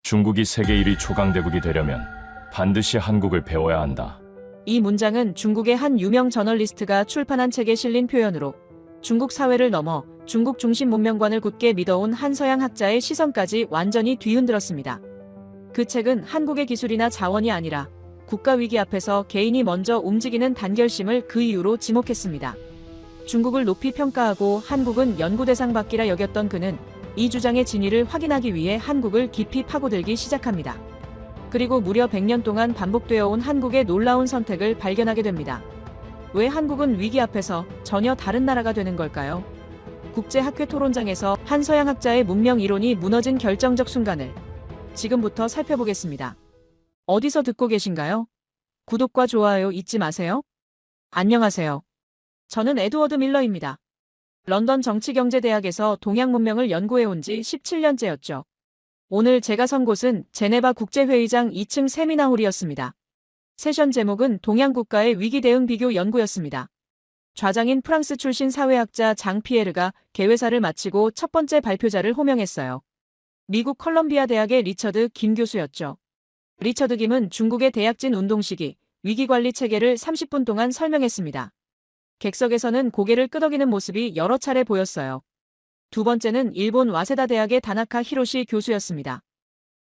중국이 세계 1위 초강대국이 되려면 반드시 한국을 배워야 한다. 이 문장은 중국의 한 유명 저널리스트가 출판한 책에 실린 표현으로 중국 사회를 넘어 중국 중심 문명관을 굳게 믿어온 한 서양 학자의 시선까지 완전히 뒤흔들었습니다. 그 책은 한국의 기술이나 자원이 아니라 국가 위기 앞에서 개인이 먼저 움직이는 단결심을 그 이유로 지목했습니다. 중국을 높이 평가하고 한국은 연구 대상 밖이라 여겼던 그는 이 주장의 진위를 확인하기 위해 한국을 깊이 파고들기 시작합니다. 그리고 무려 100년 동안 반복되어 온 한국의 놀라운 선택을 발견하게 됩니다. 왜 한국은 위기 앞에서 전혀 다른 나라가 되는 걸까요? 국제학회 토론장에서 한 서양 학자의 문명 이론이 무너진 결정적 순간을 지금부터 살펴보겠습니다. 어디서 듣고 계신가요? 구독과 좋아요 잊지 마세요. 안녕하세요. 저는 에드워드 밀러입니다. 런던 정치경제대학에서 동양 문명을 연구해 온 지 17년째였죠. 오늘 제가 선 곳은 제네바 국제회의장 2층 세미나홀이었습니다. 세션 제목은 동양 국가의 위기 대응 비교 연구였습니다. 좌장인 프랑스 출신 사회학자 장 피에르가 개회사를 마치고 첫 번째 발표자를 호명했어요. 미국 컬럼비아 대학의 리처드 김 교수였죠. 리처드 김은 중국의 대약진 운동 시기 위기관리 체계를 30분 동안 설명했습니다. 객석에서는 고개를 끄덕이는 모습이 여러 차례 보였어요. 두 번째는 일본 와세다 대학의 다나카 히로시 교수였습니다.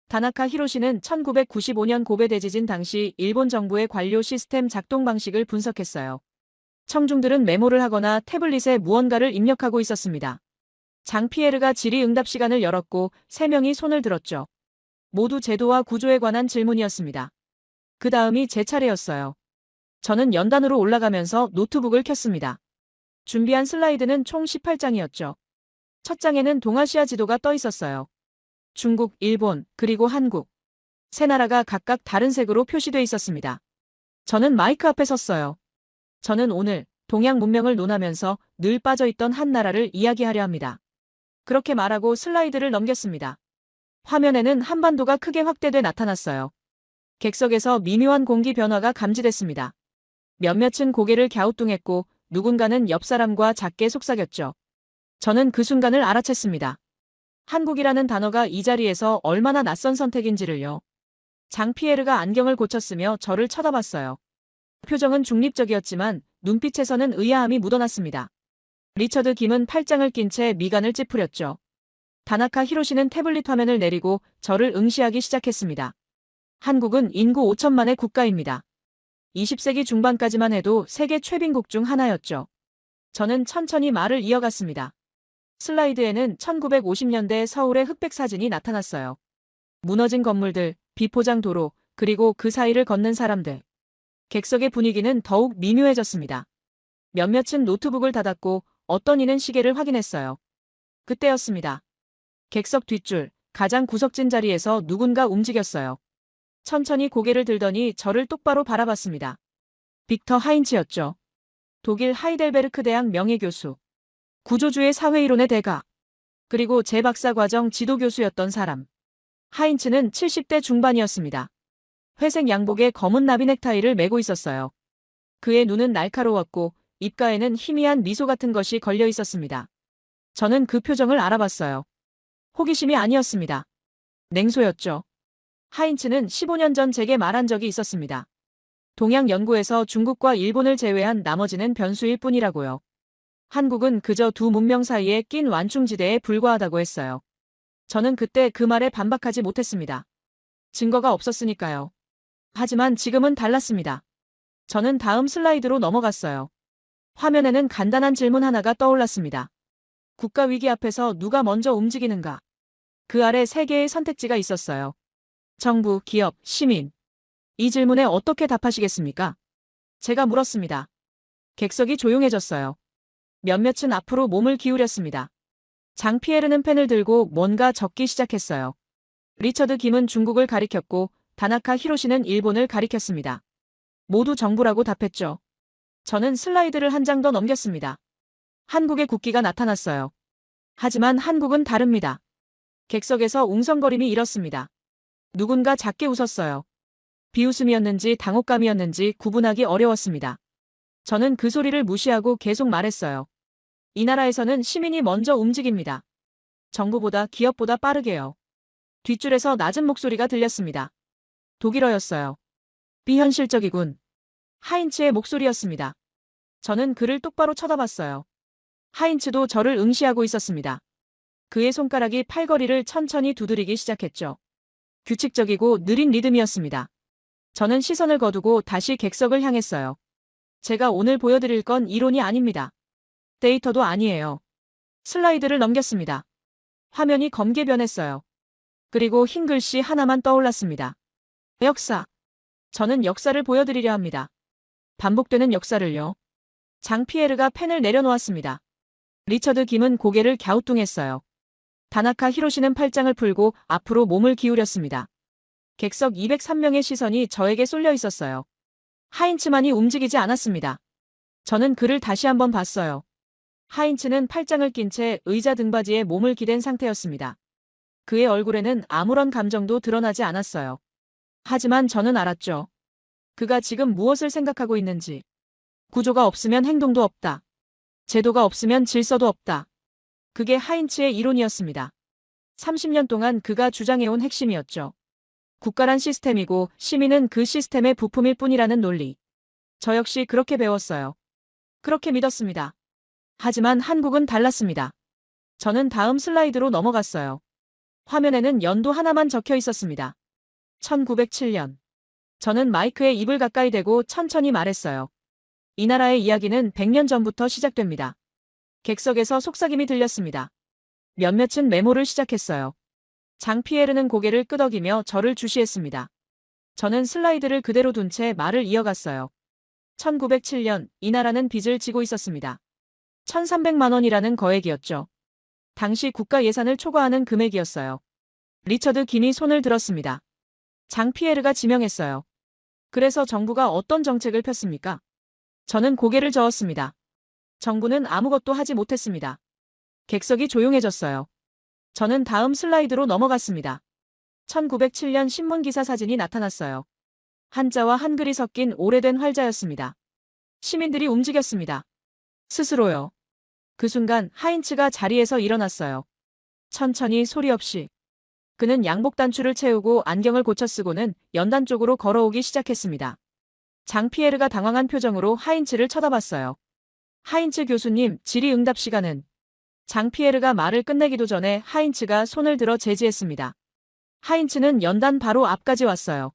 다나카 히로시는 1995년 고베 대지진 당시 일본 정부의 관료 시스템 작동 방식을 분석했어요. 청중들은 메모를 하거나 태블릿에 무언가를 입력하고 있었습니다. 장 피에르가 질의응답 시간을 열었고 3명이 손을 들었죠. 모두 제도와 구조에 관한 질문이었습니다. 그 다음이 제 차례였어요. 저는 연단으로 올라가면서 노트북을 켰습니다. 준비한 슬라이드는 총 18장이었죠. 첫 장에는 동아시아 지도가 떠 있었어요. 중국, 일본, 그리고 한국. 세 나라가 각각 다른 색으로 표시돼 있었습니다. 저는 마이크 앞에 섰어요. 저는 오늘 동양 문명을 논하면서 늘 빠져있던 한 나라를 이야기하려 합니다. 그렇게 말하고 슬라이드를 넘겼습니다. 화면에는 한반도가 크게 확대돼 나타났어요. 객석에서 미묘한 공기 변화가 감지됐습니다. 몇몇은 고개를 갸우뚱했고 누군가는 옆 사람과 작게 속삭였죠. 저는 그 순간을 알아챘습니다. 한국이라는 단어가 이 자리에서 얼마나 낯선 선택인지를요. 장 피에르가 안경을 고쳤으며 저를 쳐다봤어요. 표정은 중립적이었지만 눈빛에서는 의아함이 묻어났습니다. 리처드 김은 팔짱을 낀 채 미간을 찌푸렸죠. 다나카 히로시는 태블릿 화면을 내리고 저를 응시하기 시작했습니다. 한국은 인구 5천만의 국가입니다. 20세기 중반까지만 해도 세계 최빈국 중 하나였죠. 저는 천천히 말을 이어갔습니다. 슬라이드에는 1950년대 서울의 흑백 사진이 나타났어요. 무너진 건물들, 비포장 도로, 그리고 그 사이를 걷는 사람들. 객석의 분위기는 더욱 미묘해졌습니다. 몇몇은 노트북을 닫았고 어떤 이는 시계를 확인했어요. 그때였습니다. 객석 뒷줄, 가장 구석진 자리에서 누군가 움직였어요. 천천히 고개를 들더니 저를 똑바로 바라봤습니다. 빅터 하인츠였죠. 독일 하이델베르크 대학 명예교수. 구조주의 사회이론의 대가. 그리고 제 박사과정 지도교수였던 사람. 하인츠는 70대 중반이었습니다. 회색 양복에 검은 나비 넥타이를 메고 있었어요. 그의 눈은 날카로웠고 입가에는 희미한 미소 같은 것이 걸려 있었습니다. 저는 그 표정을 알아봤어요. 호기심이 아니었습니다. 냉소였죠. 하인츠는 15년 전 제게 말한 적이 있었습니다. 동양 연구에서 중국과 일본을 제외한 나머지는 변수일 뿐이라고요. 한국은 그저 두 문명 사이에 낀 완충지대에 불과하다고 했어요. 저는 그때 그 말에 반박하지 못했습니다. 증거가 없었으니까요. 하지만 지금은 달랐습니다. 저는 다음 슬라이드로 넘어갔어요. 화면에는 간단한 질문 하나가 떠올랐습니다. 국가 위기 앞에서 누가 먼저 움직이는가? 그 아래 3개의 선택지가 있었어요. 정부, 기업, 시민. 이 질문에 어떻게 답하시겠습니까? 제가 물었습니다. 객석이 조용해졌어요. 몇몇은 앞으로 몸을 기울였습니다. 장 피에르는 펜을 들고 뭔가 적기 시작했어요. 리처드 김은 중국을 가리켰고 다나카 히로시는 일본을 가리켰습니다. 모두 정부라고 답했죠. 저는 슬라이드를 한 장 더 넘겼습니다. 한국의 국기가 나타났어요. 하지만 한국은 다릅니다. 객석에서 웅성거림이 일었습니다. 누군가 작게 웃었어요. 비웃음이었는지 당혹감이었는지 구분하기 어려웠습니다. 저는 그 소리를 무시하고 계속 말했어요. 이 나라에서는 시민이 먼저 움직입니다. 정부보다 기업보다 빠르게요. 뒷줄에서 낮은 목소리가 들렸습니다. 독일어였어요. 비현실적이군. 하인츠의 목소리였습니다. 저는 그를 똑바로 쳐다봤어요. 하인츠도 저를 응시하고 있었습니다. 그의 손가락이 팔걸이를 천천히 두드리기 시작했죠. 규칙적이고 느린 리듬이었습니다. 저는 시선을 거두고 다시 객석을 향했어요. 제가 오늘 보여드릴 건 이론이 아닙니다. 데이터도 아니에요. 슬라이드를 넘겼습니다. 화면이 검게 변했어요. 그리고 흰 글씨 하나만 떠올랐습니다. 역사. 저는 역사를 보여드리려 합니다. 반복되는 역사를요. 장피에르가 펜을 내려놓았습니다. 리처드 김은 고개를 갸우뚱했어요. 다나카 히로시는 팔짱을 풀고 앞으로 몸을 기울였습니다. 객석 203명의 시선이 저에게 쏠려 있었어요. 하인츠만이 움직이지 않았습니다. 저는 그를 다시 한번 봤어요. 하인츠는 팔짱을 낀 채 의자 등받이에 몸을 기댄 상태였습니다. 그의 얼굴에는 아무런 감정도 드러나지 않았어요. 하지만 저는 알았죠. 그가 지금 무엇을 생각하고 있는지. 구조가 없으면 행동도 없다. 제도가 없으면 질서도 없다. 그게 하인츠의 이론이었습니다. 30년 동안 그가 주장해온 핵심이었죠. 국가란 시스템이고 시민은 그 시스템의 부품일 뿐이라는 논리. 저 역시 그렇게 배웠어요. 그렇게 믿었습니다. 하지만 한국은 달랐습니다. 저는 다음 슬라이드로 넘어갔어요. 화면에는 연도 하나만 적혀 있었습니다. 1907년. 저는 마이크에 입을 가까이 대고 천천히 말했어요. 이 나라의 이야기는 100년 전부터 시작됩니다. 객석에서 속삭임이 들렸습니다. 몇몇은 메모를 시작했어요. 장피에르는 고개를 끄덕이며 저를 주시했습니다. 저는 슬라이드를 그대로 둔 채 말을 이어갔어요. 1907년 이 나라는 빚을 지고 있었습니다. 1300만 원이라는 거액이었죠. 당시 국가 예산을 초과하는 금액이었어요. 리처드 김이 손을 들었습니다. 장피에르가 지명했어요. 그래서 정부가 어떤 정책을 폈습니까? 저는 고개를 저었습니다. 정부는 아무것도 하지 못했습니다. 객석이 조용해졌어요. 저는 다음 슬라이드로 넘어갔습니다. 1907년 신문기사 사진이 나타났어요. 한자와 한글이 섞인 오래된 활자였습니다. 시민들이 움직였습니다. 스스로요. 그 순간 하인츠가 자리에서 일어났어요. 천천히 소리 없이. 그는 양복 단추를 채우고 안경을 고쳐 쓰고는 연단 쪽으로 걸어오기 시작했습니다. 장피에르가 당황한 표정으로 하인츠를 쳐다봤어요. 하인츠 교수님, 질의응답 시간은. 장피에르가 말을 끝내기도 전에 하인츠가 손을 들어 제지했습니다. 하인츠는 연단 바로 앞까지 왔어요.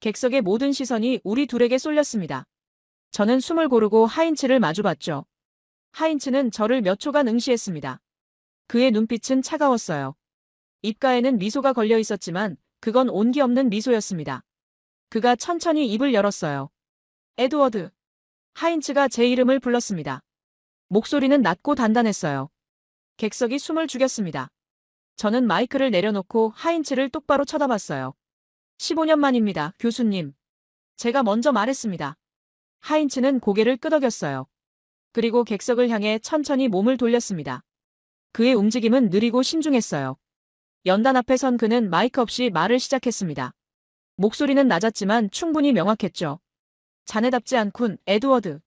객석의 모든 시선이 우리 둘에게 쏠렸습니다. 저는 숨을 고르고 하인츠를 마주봤죠. 하인츠는 저를 몇 초간 응시했습니다. 그의 눈빛은 차가웠어요. 입가에는 미소가 걸려 있었지만 그건 온기 없는 미소였습니다. 그가 천천히 입을 열었어요. 에드워드. 하인츠가 제 이름을 불렀습니다. 목소리는 낮고 단단했어요. 객석이 숨을 죽였습니다. 저는 마이크를 내려놓고 하인츠를 똑바로 쳐다봤어요. 15년 만입니다, 교수님. 제가 먼저 말했습니다. 하인츠는 고개를 끄덕였어요. 그리고 객석을 향해 천천히 몸을 돌렸습니다. 그의 움직임은 느리고 신중했어요. 연단 앞에 선 그는 마이크 없이 말을 시작했습니다. 목소리는 낮았지만 충분히 명확했죠. 자네답지 않군, 에드워드.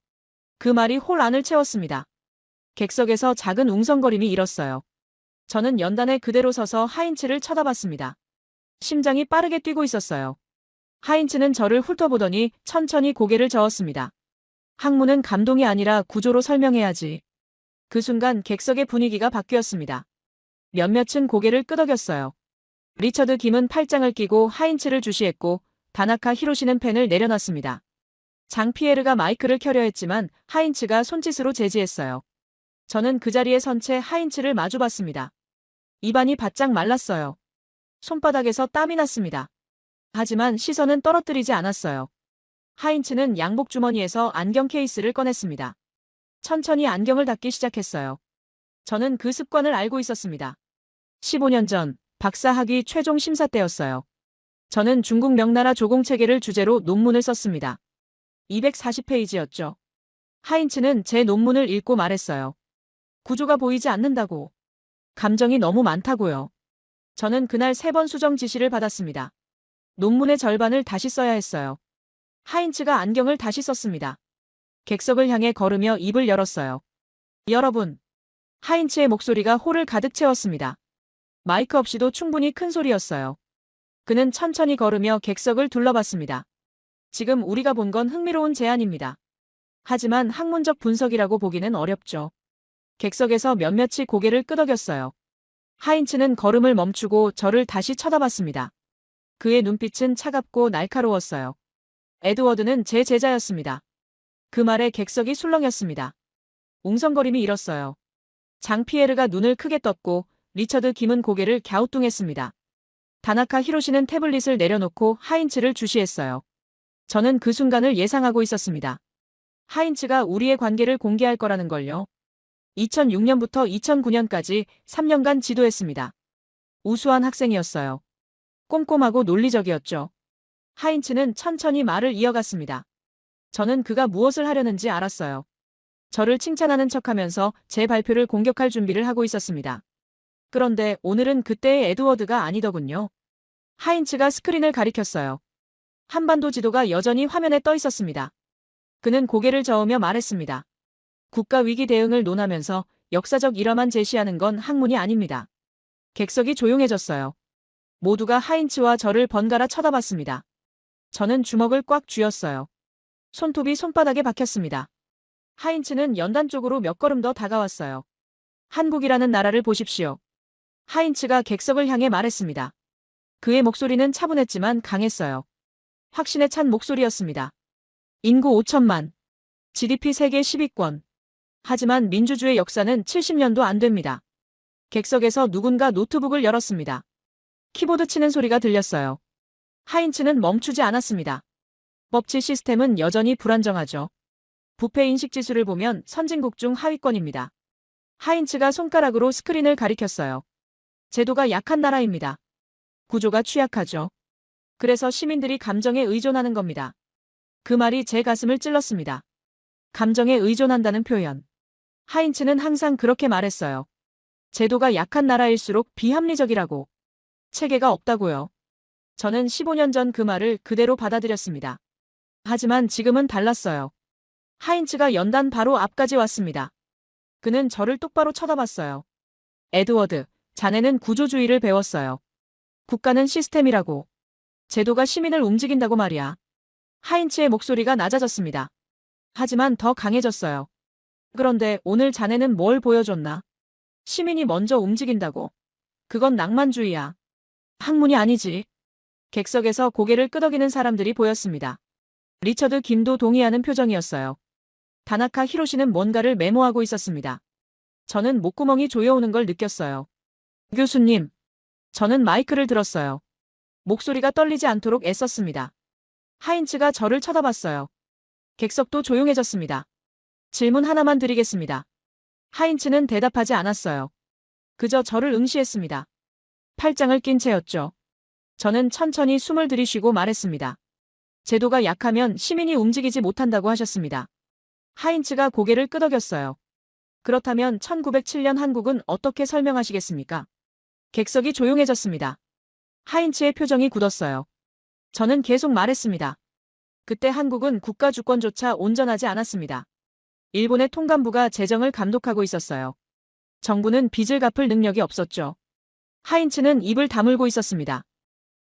그 말이 홀 안을 채웠습니다. 객석에서 작은 웅성거림이 일었어요. 저는 연단에 그대로 서서 하인츠를 쳐다봤습니다. 심장이 빠르게 뛰고 있었어요. 하인츠는 저를 훑어보더니 천천히 고개를 저었습니다. 학문은 감동이 아니라 구조로 설명해야지. 그 순간 객석의 분위기가 바뀌었습니다. 몇몇은 고개를 끄덕였어요. 리처드 김은 팔짱을 끼고 하인츠를 주시했고 다나카 히로시는 펜을 내려놨습니다. 장피에르가 마이크를 켜려 했지만 하인츠가 손짓으로 제지했어요. 저는 그 자리에 선 채 하인츠를 마주봤습니다. 입안이 바짝 말랐어요. 손바닥에서 땀이 났습니다. 하지만 시선은 떨어뜨리지 않았어요. 하인츠는 양복 주머니에서 안경 케이스를 꺼냈습니다. 천천히 안경을 닦기 시작했어요. 저는 그 습관을 알고 있었습니다. 15년 전 박사학위 최종 심사 때였어요. 저는 중국 명나라 조공체계를 주제로 논문을 썼습니다. 240페이지였죠. 하인츠는 제 논문을 읽고 말했어요. 구조가 보이지 않는다고. 감정이 너무 많다고요. 저는 그날 3번 수정 지시를 받았습니다. 논문의 절반을 다시 써야 했어요. 하인츠가 안경을 다시 썼습니다. 객석을 향해 걸으며 입을 열었어요. 여러분. 하인츠의 목소리가 홀을 가득 채웠습니다. 마이크 없이도 충분히 큰 소리였어요. 그는 천천히 걸으며 객석을 둘러봤습니다. 지금 우리가 본 건 흥미로운 제안입니다. 하지만 학문적 분석이라고 보기는 어렵죠. 객석에서 몇몇이 고개를 끄덕였어요. 하인츠는 걸음을 멈추고 저를 다시 쳐다봤습니다. 그의 눈빛은 차갑고 날카로웠어요. 에드워드는 제 제자였습니다. 그 말에 객석이 술렁였습니다. 웅성거림이 일었어요. 장 피에르가 눈을 크게 떴고 리처드 김은 고개를 갸우뚱했습니다. 다나카 히로시는 태블릿을 내려놓고 하인츠를 주시했어요. 저는 그 순간을 예상하고 있었습니다. 하인츠가 우리의 관계를 공개할 거라는 걸요. 2006년부터 2009년까지 3년간 지도했습니다. 우수한 학생이었어요. 꼼꼼하고 논리적이었죠. 하인츠는 천천히 말을 이어갔습니다. 저는 그가 무엇을 하려는지 알았어요. 저를 칭찬하는 척하면서 제 발표를 공격할 준비를 하고 있었습니다. 그런데 오늘은 그때의 에드워드가 아니더군요. 하인츠가 스크린을 가리켰어요. 한반도 지도가 여전히 화면에 떠 있었습니다. 그는 고개를 저으며 말했습니다. 국가 위기 대응을 논하면서 역사적 일화만 제시하는 건 학문이 아닙니다. 객석이 조용해졌어요. 모두가 하인츠와 저를 번갈아 쳐다봤습니다. 저는 주먹을 꽉 쥐었어요. 손톱이 손바닥에 박혔습니다. 하인츠는 연단 쪽으로 몇 걸음 더 다가왔어요. 한국이라는 나라를 보십시오. 하인츠가 객석을 향해 말했습니다. 그의 목소리는 차분했지만 강했어요. 확신에 찬 목소리였습니다. 인구 5천만. GDP 세계 10위권. 하지만 민주주의 역사는 70년도 안 됩니다. 객석에서 누군가 노트북을 열었습니다. 키보드 치는 소리가 들렸어요. 하인츠는 멈추지 않았습니다. 법치 시스템은 여전히 불안정하죠. 부패 인식 지수를 보면 선진국 중 하위권입니다. 하인츠가 손가락으로 스크린을 가리켰어요. 제도가 약한 나라입니다. 구조가 취약하죠. 그래서 시민들이 감정에 의존하는 겁니다. 그 말이 제 가슴을 찔렀습니다. 감정에 의존한다는 표현. 하인츠는 항상 그렇게 말했어요. 제도가 약한 나라일수록 비합리적이라고. 체계가 없다고요. 저는 15년 전 그 말을 그대로 받아들였습니다. 하지만 지금은 달랐어요. 하인츠가 연단 바로 앞까지 왔습니다. 그는 저를 똑바로 쳐다봤어요. 에드워드, 자네는 구조주의를 배웠어요. 국가는 시스템이라고. 제도가 시민을 움직인다고 말이야. 하인츠의 목소리가 낮아졌습니다. 하지만 더 강해졌어요. 그런데 오늘 자네는 뭘 보여줬나? 시민이 먼저 움직인다고. 그건 낭만주의야. 학문이 아니지. 객석에서 고개를 끄덕이는 사람들이 보였습니다. 리처드 김도 동의하는 표정이었어요. 다나카 히로시는 뭔가를 메모하고 있었습니다. 저는 목구멍이 조여오는 걸 느꼈어요. 교수님. 저는 마이크를 들었어요. 목소리가 떨리지 않도록 애썼습니다. 하인츠가 저를 쳐다봤어요. 객석도 조용해졌습니다. 질문 하나만 드리겠습니다. 하인츠는 대답하지 않았어요. 그저 저를 응시했습니다. 팔짱을 낀 채였죠. 저는 천천히 숨을 들이쉬고 말했습니다. 제도가 약하면 시민이 움직이지 못한다고 하셨습니다. 하인츠가 고개를 끄덕였어요. 그렇다면 1907년 한국은 어떻게 설명하시겠습니까? 객석이 조용해졌습니다. 하인츠의 표정이 굳었어요. 저는 계속 말했습니다. 그때 한국은 국가 주권조차 온전하지 않았습니다. 일본의 통감부가 재정을 감독하고 있었어요. 정부는 빚을 갚을 능력이 없었죠. 하인츠는 입을 다물고 있었습니다.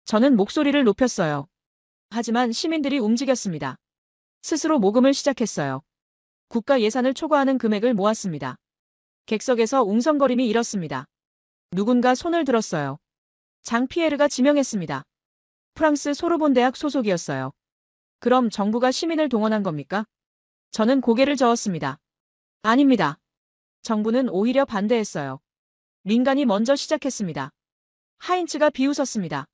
저는 목소리를 높였어요. 하지만 시민들이 움직였습니다. 스스로 모금을 시작했어요. 국가 예산을 초과하는 금액을 모았습니다. 객석에서 웅성거림이 일었습니다. 누군가 손을 들었어요. 장 피에르가 지명했습니다. 프랑스 소르본 대학 소속이었어요. 그럼 정부가 시민을 동원한 겁니까? 저는 고개를 저었습니다. 아닙니다. 정부는 오히려 반대했어요. 민간이 먼저 시작했습니다. 하인츠가 비웃었습니다.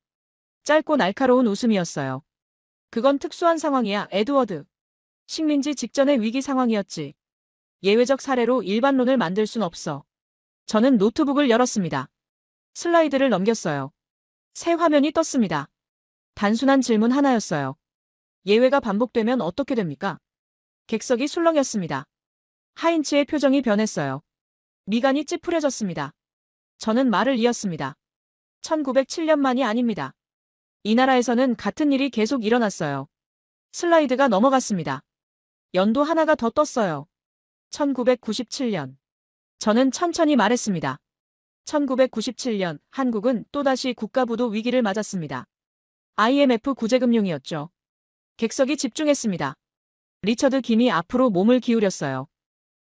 짧고 날카로운 웃음이었어요. 그건 특수한 상황이야, 에드워드. 식민지 직전의 위기 상황이었지. 예외적 사례로 일반론을 만들 순 없어. 저는 노트북을 열었습니다. 슬라이드를 넘겼어요. 새 화면이 떴습니다. 단순한 질문 하나였어요. 예외가 반복되면 어떻게 됩니까? 객석이 술렁였습니다. 하인츠의 표정이 변했어요. 미간이 찌푸려졌습니다. 저는 말을 이었습니다. 1907년만이 아닙니다. 이 나라에서는 같은 일이 계속 일어났어요. 슬라이드가 넘어갔습니다. 연도 하나가 더 떴어요. 1997년. 저는 천천히 말했습니다. 1997년 한국은 또다시 국가부도 위기를 맞았습니다. IMF 구제금융이었죠. 객석이 집중했습니다. 리처드 김이 앞으로 몸을 기울였어요.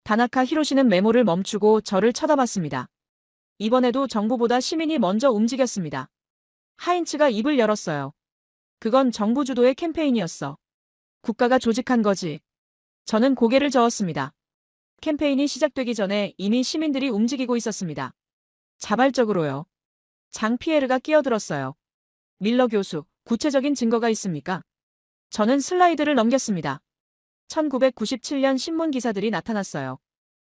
다나카 히로시는 메모를 멈추고 저를 쳐다봤습니다. 이번에도 정부보다 시민이 먼저 움직였습니다. 하인츠가 입을 열었어요. 그건 정부 주도의 캠페인이었어. 국가가 조직한 거지. 저는 고개를 저었습니다. 캠페인이 시작되기 전에 이미 시민들이 움직이고 있었습니다. 자발적으로요. 장 피에르가 끼어들었어요. 밀러 교수, 구체적인 증거가 있습니까? 저는 슬라이드를 넘겼습니다. 1997년 신문 기사들이 나타났어요.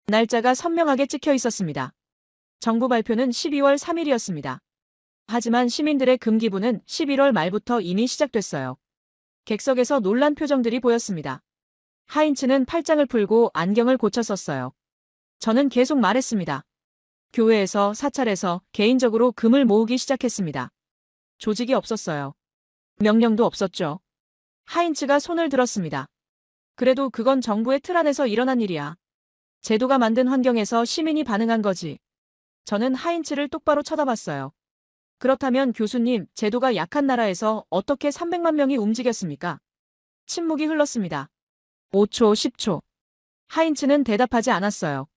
날짜가 선명하게 찍혀 있었습니다. 정부 발표는 12월 3일이었습니다. 하지만 시민들의 금기부는 11월 말부터 이미 시작됐어요. 객석에서 놀란 표정들이 보였습니다. 하인츠는 팔짱을 풀고 안경을 고쳐 썼어요. 저는 계속 말했습니다. 교회에서, 사찰에서, 개인적으로 금을 모으기 시작했습니다. 조직이 없었어요. 명령도 없었죠. 하인츠가 손을 들었습니다. 그래도 그건 정부의 틀 안에서 일어난 일이야. 제도가 만든 환경에서 시민이 반응한 거지. 저는 하인츠를 똑바로 쳐다봤어요. 그렇다면 교수님, 제도가 약한 나라에서 어떻게 300만 명이 움직였습니까? 침묵이 흘렀습니다. 5초, 10초. 하인츠는 대답하지 않았어요.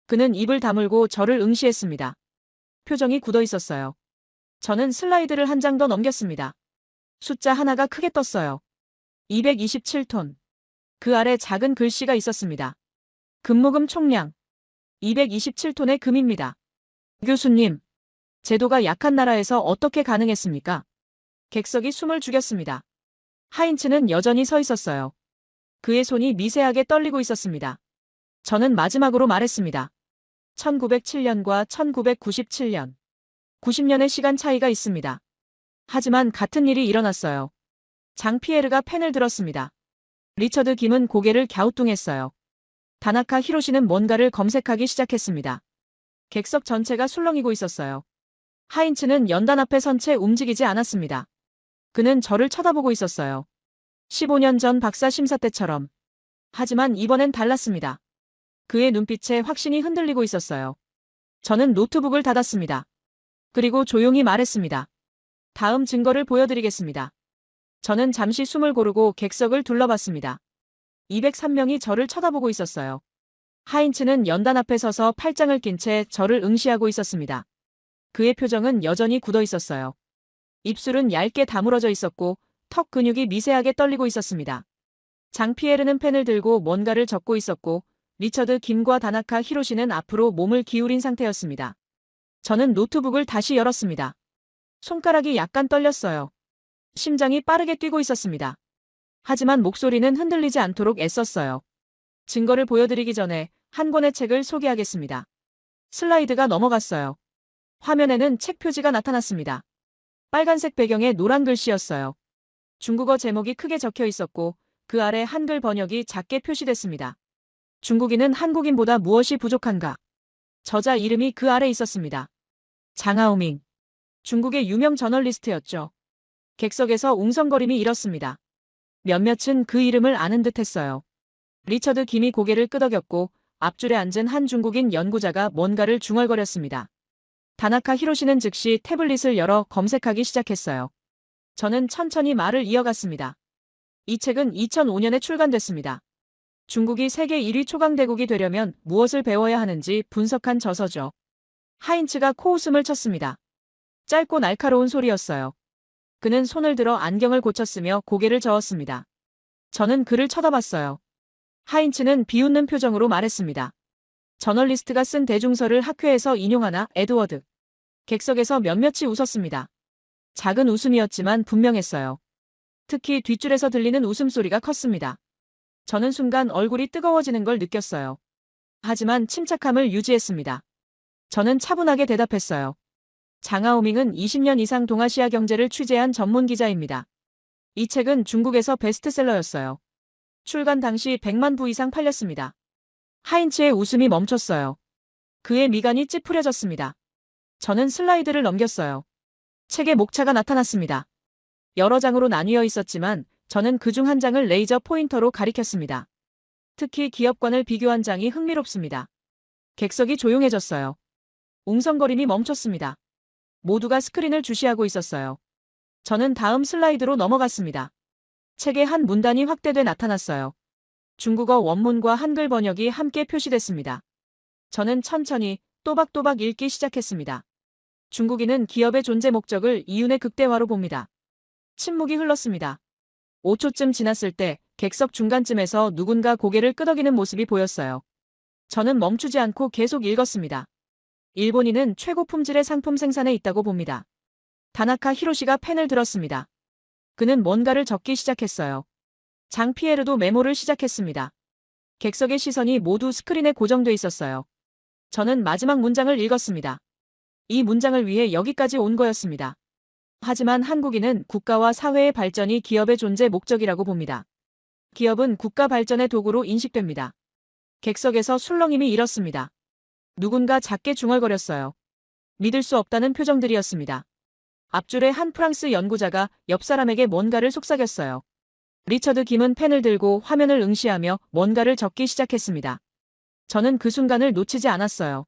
그는 입을 다물고 저를 응시했습니다. 표정이 굳어 있었어요. 저는 슬라이드를 한 장 더 넘겼습니다. 숫자 하나가 크게 떴어요. 227톤. 그 아래 작은 글씨가 있었습니다. 금모금 총량. 227톤의 금입니다. 교수님, 제도가 약한 나라에서 어떻게 가능했습니까? 객석이 숨을 죽였습니다. 하인츠는 여전히 서 있었어요. 그의 손이 미세하게 떨리고 있었습니다. 저는 마지막으로 말했습니다. 1907년과 1997년. 90년의 시간 차이가 있습니다. 하지만 같은 일이 일어났어요. 장 피에르가 펜을 들었습니다. 리처드 김은 고개를 갸우뚱했어요. 다나카 히로시는 뭔가를 검색하기 시작했습니다. 객석 전체가 술렁이고 있었어요. 하인츠는 연단 앞에 선 채 움직이지 않았습니다. 그는 저를 쳐다보고 있었어요. 15년 전 박사 심사 때처럼. 하지만 이번엔 달랐습니다. 그의 눈빛에 확신이 흔들리고 있었어요. 저는 노트북을 닫았습니다. 그리고 조용히 말했습니다. 다음 증거를 보여드리겠습니다. 저는 잠시 숨을 고르고 객석을 둘러봤습니다. 203명이 저를 쳐다보고 있었어요. 하인츠는 연단 앞에 서서 팔짱을 낀 채 저를 응시하고 있었습니다. 그의 표정은 여전히 굳어 있었어요. 입술은 얇게 다물어져 있었고 턱 근육이 미세하게 떨리고 있었습니다. 장 피에르는 펜을 들고 뭔가를 적고 있었고 리처드 김과 다나카 히로시는 앞으로 몸을 기울인 상태였습니다. 저는 노트북을 다시 열었습니다. 손가락이 약간 떨렸어요. 심장이 빠르게 뛰고 있었습니다. 하지만 목소리는 흔들리지 않도록 애썼어요. 증거를 보여드리기 전에 한 권의 책을 소개하겠습니다. 슬라이드가 넘어갔어요. 화면에는 책 표지가 나타났습니다. 빨간색 배경에 노란 글씨였어요. 중국어 제목이 크게 적혀 있었고 그 아래 한글 번역이 작게 표시됐습니다. 중국인은 한국인보다 무엇이 부족한가? 저자 이름이 그 아래 있었습니다. 장하오밍. 중국의 유명 저널리스트였죠. 객석에서 웅성거림이 일었습니다. 몇몇은 그 이름을 아는 듯 했어요. 리처드 김이 고개를 끄덕였고 앞줄에 앉은 한 중국인 연구자가 뭔가를 중얼거렸습니다. 다나카 히로시는 즉시 태블릿을 열어 검색하기 시작했어요. 저는 천천히 말을 이어갔습니다. 이 책은 2005년에 출간됐습니다. 중국이 세계 1위 초강대국이 되려면 무엇을 배워야 하는지 분석한 저서죠. 하인츠가 코웃음을 쳤습니다. 짧고 날카로운 소리였어요. 그는 손을 들어 안경을 고쳤으며 고개를 저었습니다. 저는 그를 쳐다봤어요. 하인츠는 비웃는 표정으로 말했습니다. 저널리스트가 쓴 대중서를 학회에서 인용하나, 에드워드. 객석에서 몇몇이 웃었습니다. 작은 웃음이었지만 분명했어요. 특히 뒷줄에서 들리는 웃음소리가 컸습니다. 저는 순간 얼굴이 뜨거워지는 걸 느꼈어요. 하지만 침착함을 유지했습니다. 저는 차분하게 대답했어요. 장하오밍은 20년 이상 동아시아 경제를 취재한 전문 기자입니다. 이 책은 중국에서 베스트셀러였어요. 출간 당시 100만 부 이상 팔렸습니다. 하인츠의 웃음이 멈췄어요. 그의 미간이 찌푸려졌습니다. 저는 슬라이드를 넘겼어요. 책의 목차가 나타났습니다. 여러 장으로 나뉘어 있었지만 저는 그중 한 장을 레이저 포인터로 가리켰습니다. 특히 기업관을 비교한 장이 흥미롭습니다. 객석이 조용해졌어요. 웅성거림이 멈췄습니다. 모두가 스크린을 주시하고 있었어요. 저는 다음 슬라이드로 넘어갔습니다. 책의 한 문단이 확대돼 나타났어요. 중국어 원문과 한글 번역이 함께 표시됐습니다. 저는 천천히 또박또박 읽기 시작했습니다. 중국인은 기업의 존재 목적을 이윤의 극대화로 봅니다. 침묵이 흘렀습니다. 5초쯤 지났을 때 객석 중간쯤에서 누군가 고개를 끄덕이는 모습이 보였어요. 저는 멈추지 않고 계속 읽었습니다. 일본인은 최고 품질의 상품 생산에 있다고 봅니다. 다나카 히로시가 펜을 들었습니다. 그는 뭔가를 적기 시작했어요. 장 피에르도 메모를 시작했습니다. 객석의 시선이 모두 스크린에 고정돼 있었어요. 저는 마지막 문장을 읽었습니다. 이 문장을 위해 여기까지 온 거였습니다. 하지만 한국인은 국가와 사회의 발전이 기업의 존재 목적이라고 봅니다. 기업은 국가 발전의 도구로 인식됩니다. 객석에서 술렁임이 일었습니다. 누군가 작게 중얼거렸어요. 믿을 수 없다는 표정들이었습니다. 앞줄의 한 프랑스 연구자가 옆 사람에게 뭔가를 속삭였어요. 리처드 김은 펜을 들고 화면을 응시하며 뭔가를 적기 시작했습니다. 저는 그 순간을 놓치지 않았어요.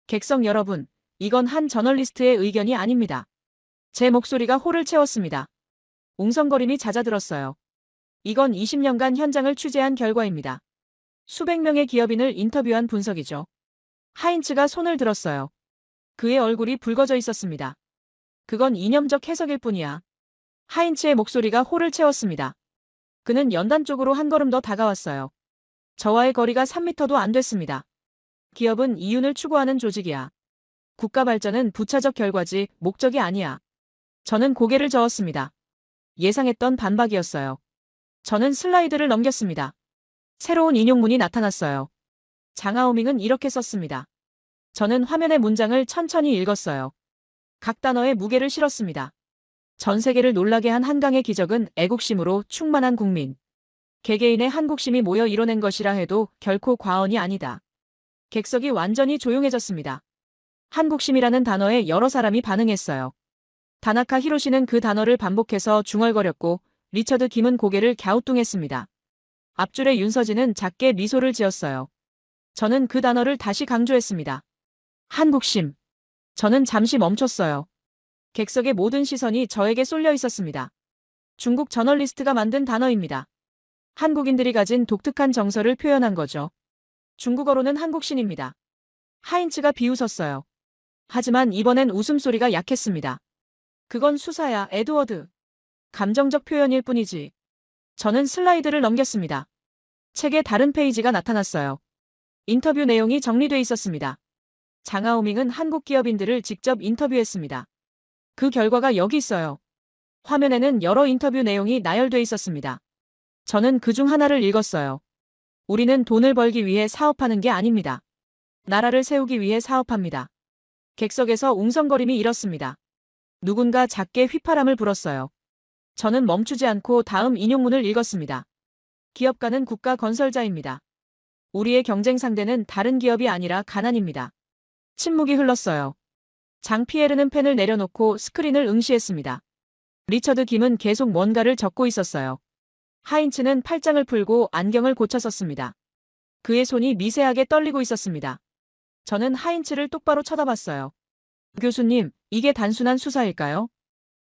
객석 여러분, 이건 한 저널리스트의 의견이 아닙니다. 제 목소리가 홀을 채웠습니다. 웅성거림이 잦아들었어요. 이건 20년간 현장을 취재한 결과입니다. 수백 명의 기업인을 인터뷰한 분석이죠. 하인츠가 손을 들었어요. 그의 얼굴이 붉어져 있었습니다. 그건 이념적 해석일 뿐이야. 하인츠의 목소리가 홀을 채웠습니다. 그는 연단 쪽으로 한 걸음 더 다가왔어요. 저와의 거리가 3미터도 안 됐습니다. 기업은 이윤을 추구하는 조직이야. 국가 발전은 부차적 결과지 목적이 아니야. 저는 고개를 저었습니다. 예상했던 반박이었어요. 저는 슬라이드를 넘겼습니다. 새로운 인용문이 나타났어요. 장하오밍은 이렇게 썼습니다. 저는 화면의 문장을 천천히 읽었어요. 각 단어에 무게를 실었습니다. 전 세계를 놀라게 한 한강의 기적은 애국심으로 충만한 국민. 개개인의 한국심이 모여 이뤄낸 것이라 해도 결코 과언이 아니다. 객석이 완전히 조용해졌습니다. 한국심이라는 단어에 여러 사람이 반응했어요. 다나카 히로시는 그 단어를 반복해서 중얼거렸고 리처드 김은 고개를 갸우뚱했습니다. 앞줄의 윤서진은 작게 미소를 지었어요. 저는 그 단어를 다시 강조했습니다. 한국심. 저는 잠시 멈췄어요. 객석의 모든 시선이 저에게 쏠려 있었습니다. 중국 저널리스트가 만든 단어입니다. 한국인들이 가진 독특한 정서를 표현한 거죠. 중국어로는 한국신입니다. 하인츠가 비웃었어요. 하지만 이번엔 웃음소리가 약했습니다. 그건 수사야, 에드워드. 감정적 표현일 뿐이지. 저는 슬라이드를 넘겼습니다. 책의 다른 페이지가 나타났어요. 인터뷰 내용이 정리돼 있었습니다. 장하오밍은 한국 기업인들을 직접 인터뷰했습니다. 그 결과가 여기 있어요. 화면에는 여러 인터뷰 내용이 나열돼 있었습니다. 저는 그중 하나를 읽었어요. 우리는 돈을 벌기 위해 사업하는 게 아닙니다. 나라를 세우기 위해 사업합니다. 객석에서 웅성거림이 일었습니다. 누군가 작게 휘파람을 불었어요. 저는 멈추지 않고 다음 인용문을 읽었습니다. 기업가는 국가 건설자입니다. 우리의 경쟁 상대는 다른 기업이 아니라 가난입니다. 침묵이 흘렀어요. 장 피에르는 펜을 내려놓고 스크린을 응시했습니다. 리처드 김은 계속 뭔가를 적고 있었어요. 하인츠는 팔짱을 풀고 안경을 고쳐 썼습니다. 그의 손이 미세하게 떨리고 있었습니다. 저는 하인츠를 똑바로 쳐다봤어요. 교수님, 이게 단순한 수사일까요?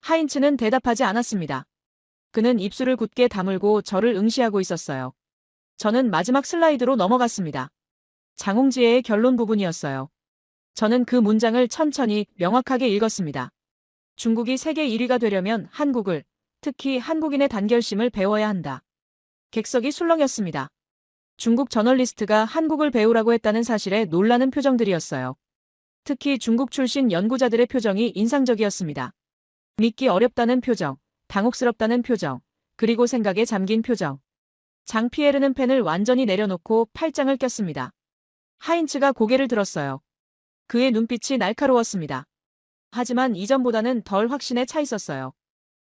하인츠는 대답하지 않았습니다. 그는 입술을 굳게 다물고 저를 응시하고 있었어요. 저는 마지막 슬라이드로 넘어갔습니다. 장홍지혜의 결론 부분이었어요. 저는 그 문장을 천천히 명확하게 읽었습니다. 중국이 세계 1위가 되려면 한국을, 특히 한국인의 단결심을 배워야 한다. 객석이 술렁였습니다. 중국 저널리스트가 한국을 배우라고 했다는 사실에 놀라는 표정들이었어요. 특히 중국 출신 연구자들의 표정이 인상적이었습니다. 믿기 어렵다는 표정, 당혹스럽다는 표정, 그리고 생각에 잠긴 표정. 장 피에르는 펜을 완전히 내려놓고 팔짱을 꼈습니다. 하인츠가 고개를 들었어요. 그의 눈빛이 날카로웠습니다. 하지만 이전보다는 덜 확신에 차 있었어요.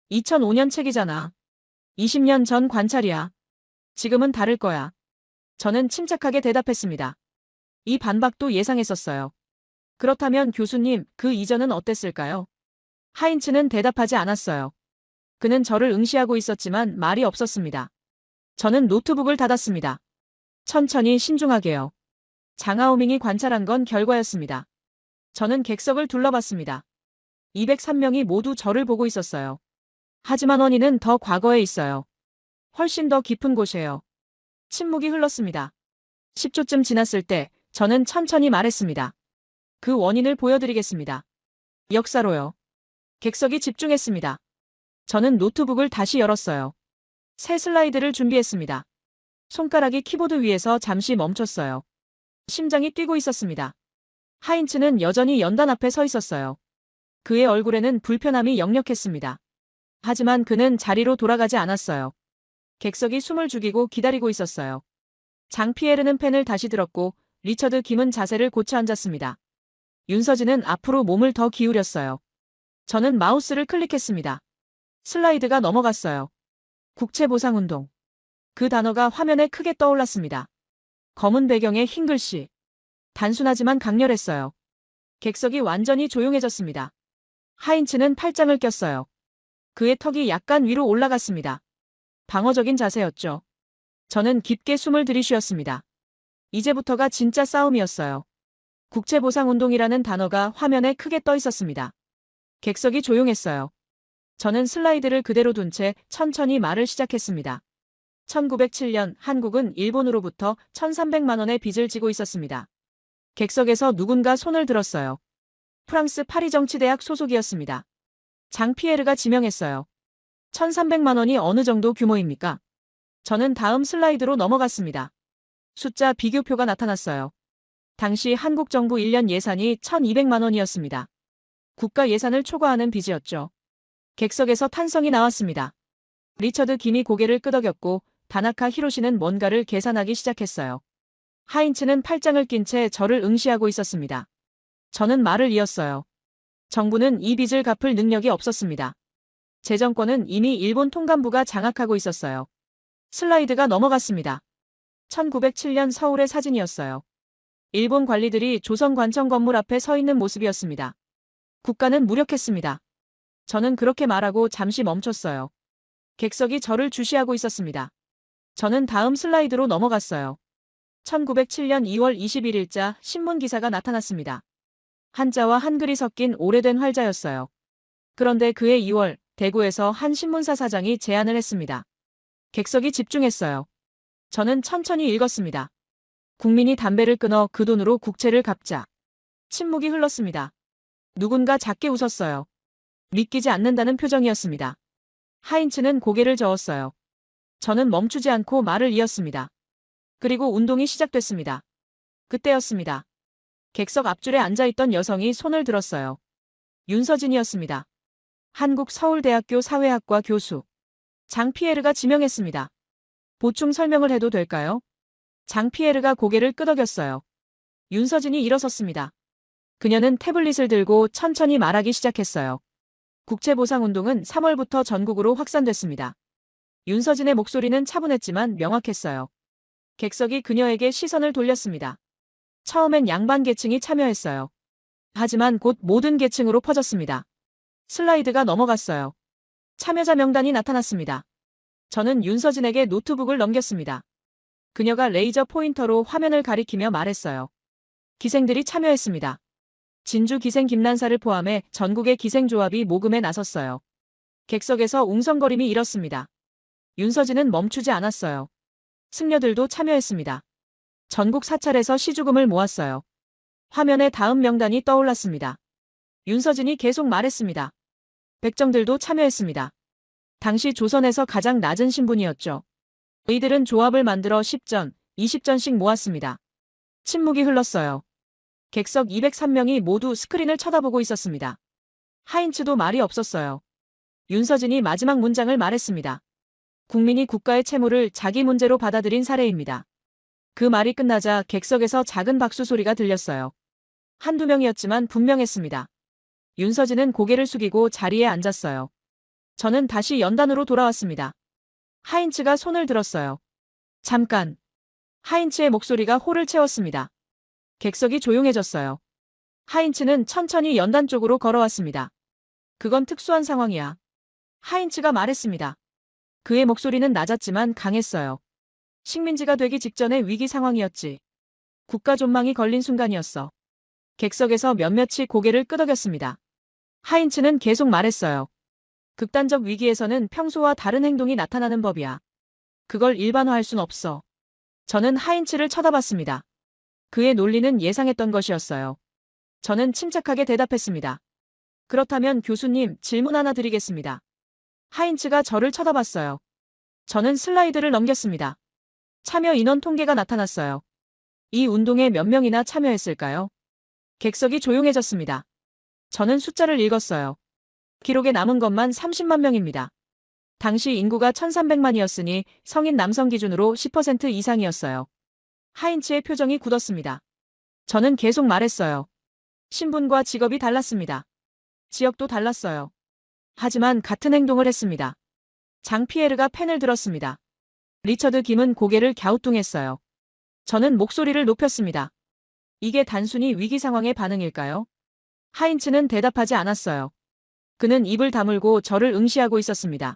2005년 책이잖아. 20년 전 관찰이야. 지금은 다를 거야. 저는 침착하게 대답했습니다. 이 반박도 예상했었어요. 그렇다면 교수님, 그 이전은 어땠을까요? 하인츠는 대답하지 않았어요. 그는 저를 응시하고 있었지만 말이 없었습니다. 저는 노트북을 닫았습니다. 천천히 신중하게요. 장하오밍이 관찰한 건 결과였습니다. 저는 객석을 둘러봤습니다. 203명이 모두 저를 보고 있었어요. 하지만 원인은 더 과거에 있어요. 훨씬 더 깊은 곳이에요. 침묵이 흘렀습니다. 10초쯤 지났을 때 저는 천천히 말했습니다. 그 원인을 보여드리겠습니다. 역사로요. 객석이 집중했습니다. 저는 노트북을 다시 열었어요. 새 슬라이드를 준비했습니다. 손가락이 키보드 위에서 잠시 멈췄어요. 심장이 뛰고 있었습니다. 하인츠는 여전히 연단 앞에 서 있었어요. 그의 얼굴에는 불편함이 역력했습니다. 하지만 그는 자리로 돌아가지 않았어요. 객석이 숨을 죽이고 기다리고 있었어요. 장피에르는 펜을 다시 들었고 리처드 김은 자세를 고쳐 앉았습니다. 윤서진은 앞으로 몸을 더 기울였어요. 저는 마우스를 클릭했습니다. 슬라이드가 넘어갔어요. 국채보상운동. 그 단어가 화면에 크게 떠올랐습니다. 검은 배경에 흰 글씨. 단순하지만 강렬했어요. 객석이 완전히 조용해졌습니다. 하인츠는 팔짱을 꼈어요. 그의 턱이 약간 위로 올라갔습니다. 방어적인 자세였죠. 저는 깊게 숨을 들이쉬었습니다. 이제부터가 진짜 싸움이었어요. 국채보상운동이라는 단어가 화면에 크게 떠 있었습니다. 객석이 조용했어요. 저는 슬라이드를 그대로 둔 채 천천히 말을 시작했습니다. 1907년 한국은 일본으로부터 1,300만 원의 빚을 지고 있었습니다. 객석에서 누군가 손을 들었어요. 프랑스 파리 정치대학 소속이었습니다. 장피에르가 지명했어요. 1,300만 원이 어느 정도 규모입니까? 저는 다음 슬라이드로 넘어갔습니다. 숫자 비교표가 나타났어요. 당시 한국 정부 1년 예산이 1,200만 원이었습니다. 국가 예산을 초과하는 빚이었죠. 객석에서 탄성이 나왔습니다. 리처드 김이 고개를 끄덕였고 다나카 히로시는 뭔가를 계산하기 시작했어요. 하인츠는 팔짱을 낀 채 저를 응시하고 있었습니다. 저는 말을 이었어요. 정부는 이 빚을 갚을 능력이 없었습니다. 재정권은 이미 일본 통감부가 장악하고 있었어요. 슬라이드가 넘어갔습니다. 1907년 서울의 사진이었어요. 일본 관리들이 조선 관청 건물 앞에 서 있는 모습이었습니다. 국가는 무력했습니다. 저는 그렇게 말하고 잠시 멈췄어요. 객석이 저를 주시하고 있었습니다. 저는 다음 슬라이드로 넘어갔어요. 1907년 2월 21일자 신문 기사가 나타났습니다. 한자와 한글이 섞인 오래된 활자였어요. 그런데 그해 2월 대구에서 한 신문사 사장이 제안을 했습니다. 객석이 집중했어요. 저는 천천히 읽었습니다. 국민이 담배를 끊어 그 돈으로 국채를 갚자. 침묵이 흘렀습니다. 누군가 작게 웃었어요. 믿기지 않는다는 표정이었습니다. 하인츠는 고개를 저었어요. 저는 멈추지 않고 말을 이었습니다. 그리고 운동이 시작됐습니다. 그때였습니다. 객석 앞줄에 앉아있던 여성이 손을 들었어요. 윤서진이었습니다. 한국 서울대학교 사회학과 교수. 장피에르가 지명했습니다. 보충 설명을 해도 될까요? 장피에르가 고개를 끄덕였어요. 윤서진이 일어섰습니다. 그녀는 태블릿을 들고 천천히 말하기 시작했어요. 국채보상운동은 3월부터 전국으로 확산됐습니다. 윤서진의 목소리는 차분했지만 명확했어요. 객석이 그녀에게 시선을 돌렸습니다. 처음엔 양반 계층이 참여했어요. 하지만 곧 모든 계층으로 퍼졌습니다. 슬라이드가 넘어갔어요. 참여자 명단이 나타났습니다. 저는 윤서진에게 노트북을 넘겼습니다. 그녀가 레이저 포인터로 화면을 가리키며 말했어요. 기생들이 참여했습니다. 진주 기생 김난사를 포함해 전국의 기생조합이 모금에 나섰어요. 객석에서 웅성거림이 일었습니다. 윤서진은 멈추지 않았어요. 승려들도 참여했습니다. 전국 사찰에서 시주금을 모았어요. 화면에 다음 명단이 떠올랐습니다. 윤서진이 계속 말했습니다. 백정들도 참여했습니다. 당시 조선에서 가장 낮은 신분이었죠. 이들은 조합을 만들어 10전, 20전씩 모았습니다. 침묵이 흘렀어요. 객석 203명이 모두 스크린을 쳐다보고 있었습니다. 하인츠도 말이 없었어요. 윤서진이 마지막 문장을 말했습니다. 국민이 국가의 채무를 자기 문제로 받아들인 사례입니다. 그 말이 끝나자 객석에서 작은 박수 소리가 들렸어요. 한두 명이었지만 분명했습니다. 윤서진은 고개를 숙이고 자리에 앉았어요. 저는 다시 연단으로 돌아왔습니다. 하인츠가 손을 들었어요. 잠깐. 하인츠의 목소리가 홀을 채웠습니다. 객석이 조용해졌어요. 하인츠는 천천히 연단 쪽으로 걸어왔습니다. 그건 특수한 상황이야. 하인츠가 말했습니다. 그의 목소리는 낮았지만 강했어요. 식민지가 되기 직전의 위기 상황이었지. 국가 존망이 걸린 순간이었어. 객석에서 몇몇이 고개를 끄덕였습니다. 하인츠는 계속 말했어요. 극단적 위기에서는 평소와 다른 행동이 나타나는 법이야. 그걸 일반화할 순 없어. 저는 하인츠를 쳐다봤습니다. 그의 논리는 예상했던 것이었어요. 저는 침착하게 대답했습니다. 그렇다면 교수님, 질문 하나 드리겠습니다. 하인츠가 저를 쳐다봤어요. 저는 슬라이드를 넘겼습니다. 참여 인원 통계가 나타났어요. 이 운동에 몇 명이나 참여했을까요? 객석이 조용해졌습니다. 저는 숫자를 읽었어요. 기록에 남은 것만 30만 명입니다. 당시 인구가 1300만이었으니 성인 남성 기준으로 10% 이상이었어요. 하인츠의 표정이 굳었습니다. 저는 계속 말했어요. 신분과 직업이 달랐습니다. 지역도 달랐어요. 하지만 같은 행동을 했습니다. 장피에르가 펜을 들었습니다. 리처드 김은 고개를 갸우뚱했어요. 저는 목소리를 높였습니다. 이게 단순히 위기 상황의 반응일까요? 하인츠는 대답하지 않았어요. 그는 입을 다물고 저를 응시하고 있었습니다.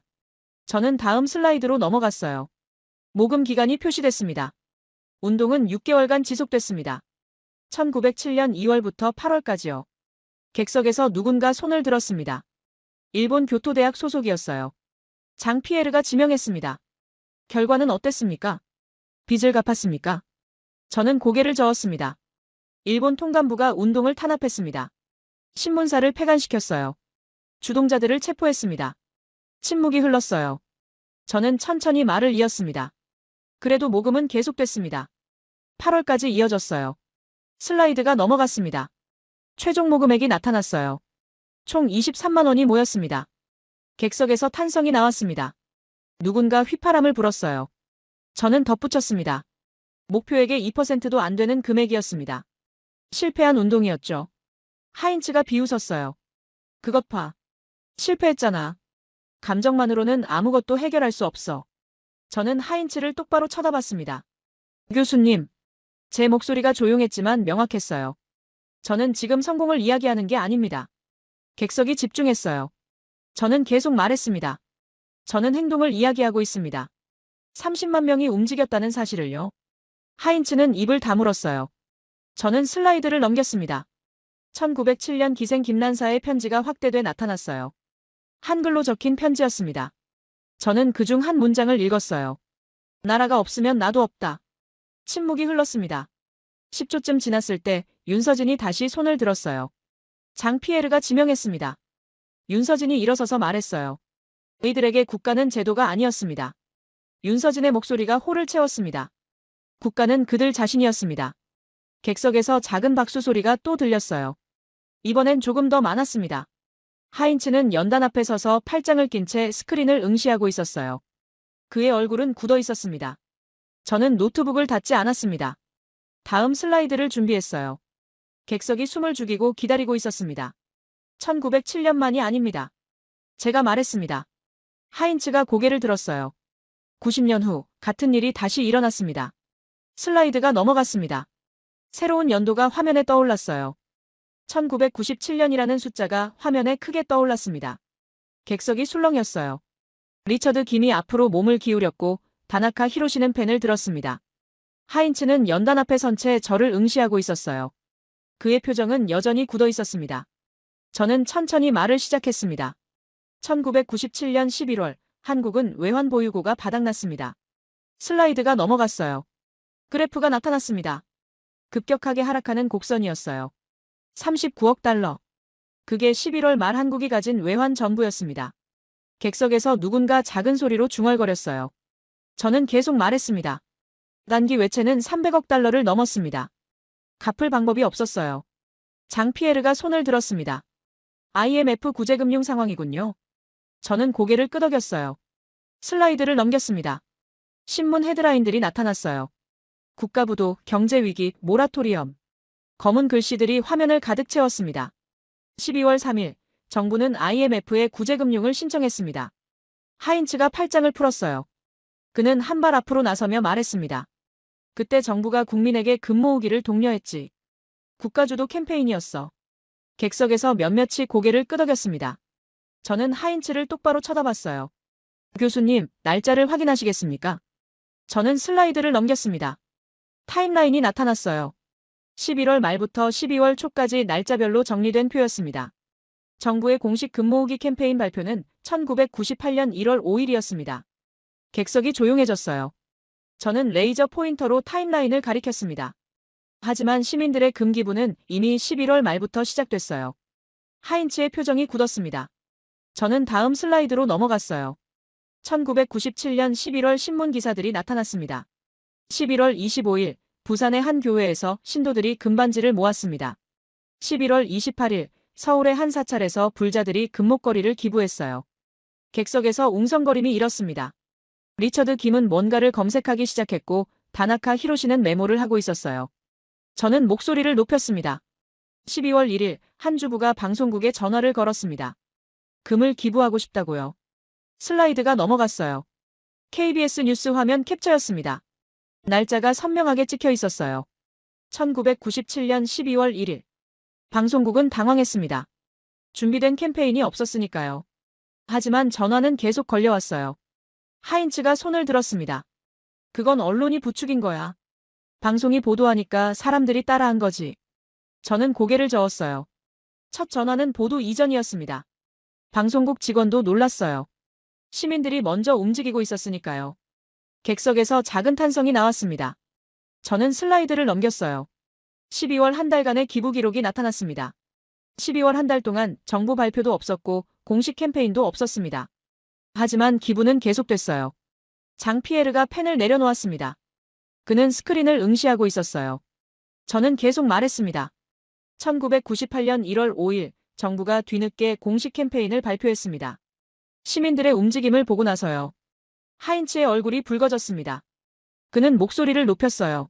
저는 다음 슬라이드로 넘어갔어요. 모금 기간이 표시됐습니다. 운동은 6개월간 지속됐습니다. 1907년 2월부터 8월까지요. 객석에서 누군가 손을 들었습니다. 일본 교토대학 소속이었어요. 장피에르가 지명했습니다. 결과는 어땠습니까? 빚을 갚았습니까? 저는 고개를 저었습니다. 일본 통감부가 운동을 탄압했습니다. 신문사를 폐간시켰어요. 주동자들을 체포했습니다. 침묵이 흘렀어요. 저는 천천히 말을 이었습니다. 그래도 모금은 계속됐습니다. 8월까지 이어졌어요. 슬라이드가 넘어갔습니다. 최종 모금액이 나타났어요. 총 23만 원이 모였습니다. 객석에서 탄성이 나왔습니다. 누군가 휘파람을 불었어요. 저는 덧붙였습니다. 목표액의 2%도 안 되는 금액이었습니다. 실패한 운동이었죠. 하인츠가 비웃었어요. 그것 봐. 실패했잖아. 감정만으로는 아무것도 해결할 수 없어. 저는 하인츠를 똑바로 쳐다봤습니다. 교수님. 제 목소리가 조용했지만 명확했어요. 저는 지금 성공을 이야기하는 게 아닙니다. 객석이 집중했어요. 저는 계속 말했습니다. 저는 행동을 이야기하고 있습니다. 30만 명이 움직였다는 사실을요. 하인츠는 입을 다물었어요. 저는 슬라이드를 넘겼습니다. 1907년 기생 김난사의 편지가 확대돼 나타났어요. 한글로 적힌 편지였습니다. 저는 그중 한 문장을 읽었어요. 나라가 없으면 나도 없다. 침묵이 흘렀습니다. 10초쯤 지났을 때 윤서진이 다시 손을 들었어요. 장피에르가 지명했습니다. 윤서진이 일어서서 말했어요. 이들에게 국가는 제도가 아니었습니다. 윤서진의 목소리가 홀을 채웠습니다. 국가는 그들 자신이었습니다. 객석에서 작은 박수 소리가 또 들렸어요. 이번엔 조금 더 많았습니다. 하인츠는 연단 앞에 서서 팔짱을 낀 채 스크린을 응시하고 있었어요. 그의 얼굴은 굳어 있었습니다. 저는 노트북을 닫지 않았습니다. 다음 슬라이드를 준비했어요. 객석이 숨을 죽이고 기다리고 있었습니다. 1907년만이 아닙니다. 제가 말했습니다. 하인츠가 고개를 들었어요. 90년 후 같은 일이 다시 일어났습니다. 슬라이드가 넘어갔습니다. 새로운 연도가 화면에 떠올랐어요. 1997년이라는 숫자가 화면에 크게 떠올랐습니다. 객석이 술렁였어요. 리처드 김이 앞으로 몸을 기울였고 다나카 히로시는 펜을 들었습니다. 하인츠는 연단 앞에 선 채 저를 응시하고 있었어요. 그의 표정은 여전히 굳어 있었습니다. 저는 천천히 말을 시작했습니다. 1997년 11월 한국은 외환 보유고가 바닥났습니다. 슬라이드가 넘어갔어요. 그래프가 나타났습니다. 급격하게 하락하는 곡선이었어요. 39억 달러. 그게 11월 말 한국이 가진 외환 전부였습니다. 객석에서 누군가 작은 소리로 중얼거렸어요. 저는 계속 말했습니다. 단기 외채는 300억 달러를 넘었습니다. 갚을 방법이 없었어요. 장피에르가 손을 들었습니다. IMF 구제금융 상황이군요. 저는 고개를 끄덕였어요. 슬라이드를 넘겼습니다. 신문 헤드라인들이 나타났어요. 국가부도, 경제위기, 모라토리엄. 검은 글씨들이 화면을 가득 채웠습니다. 12월 3일, 정부는 IMF에 구제금융을 신청했습니다. 하인츠가 팔짱을 풀었어요. 그는 한 발 앞으로 나서며 말했습니다. 그때 정부가 국민에게 금 모으기를 독려했지. 국가주도 캠페인이었어. 객석에서 몇몇이 고개를 끄덕였습니다. 저는 하인츠를 똑바로 쳐다봤어요. 교수님, 날짜를 확인하시겠습니까? 저는 슬라이드를 넘겼습니다. 타임라인이 나타났어요. 11월 말부터 12월 초까지 날짜별로 정리된 표였습니다. 정부의 공식 금모으기 캠페인 발표는 1998년 1월 5일이었습니다. 객석이 조용해졌어요. 저는 레이저 포인터로 타임라인을 가리켰습니다. 하지만 시민들의 금기부는 이미 11월 말부터 시작됐어요. 하인츠의 표정이 굳었습니다. 저는 다음 슬라이드로 넘어갔어요. 1997년 11월 신문 기사들이 나타났습니다. 11월 25일 부산의 한 교회에서 신도들이 금반지를 모았습니다. 11월 28일 서울의 한 사찰에서 불자들이 금목걸이를 기부했어요. 객석에서 웅성거림이 일었습니다. 리처드 김은 뭔가를 검색하기 시작했고 다나카 히로시는 메모를 하고 있었어요. 저는 목소리를 높였습니다. 12월 1일 한 주부가 방송국에 전화를 걸었습니다. 금을 기부하고 싶다고요. 슬라이드가 넘어갔어요. KBS 뉴스 화면 캡처였습니다. 날짜가 선명하게 찍혀 있었어요. 1997년 12월 1일. 방송국은 당황했습니다. 준비된 캠페인이 없었으니까요. 하지만 전화는 계속 걸려왔어요. 하인츠가 손을 들었습니다. 그건 언론이 부추긴 거야. 방송이 보도하니까 사람들이 따라한 거지. 저는 고개를 저었어요. 첫 전화는 보도 이전이었습니다. 방송국 직원도 놀랐어요. 시민들이 먼저 움직이고 있었으니까요. 객석에서 작은 탄성이 나왔습니다. 저는 슬라이드를 넘겼어요. 12월 한 달간의 기부 기록이 나타났습니다. 12월 한 달 동안 정부 발표도 없었고 공식 캠페인도 없었습니다. 하지만 기부는 계속됐어요. 장 피에르가 펜을 내려놓았습니다. 그는 스크린을 응시하고 있었어요. 저는 계속 말했습니다. 1998년 1월 5일 정부가 뒤늦게 공식 캠페인을 발표했습니다. 시민들의 움직임을 보고 나서요. 하인츠의 얼굴이 붉어졌습니다. 그는 목소리를 높였어요.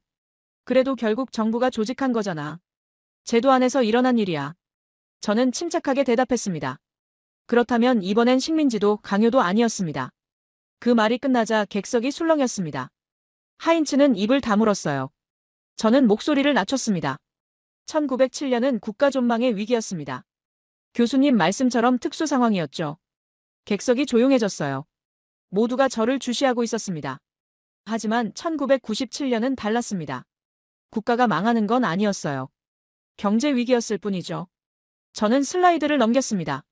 그래도 결국 정부가 조직한 거잖아. 제도 안에서 일어난 일이야. 저는 침착하게 대답했습니다. 그렇다면 이번엔 식민지도 강요도 아니었습니다. 그 말이 끝나자 객석이 술렁였습니다. 하인츠는 입을 다물었어요. 저는 목소리를 낮췄습니다. 1907년은 국가존망의 위기였습니다. 교수님 말씀처럼 특수 상황이었죠. 객석이 조용해졌어요. 모두가 저를 주시하고 있었습니다. 하지만 1997년은 달랐습니다. 국가가 망하는 건 아니었어요. 경제 위기였을 뿐이죠. 저는 슬라이드를 넘겼습니다.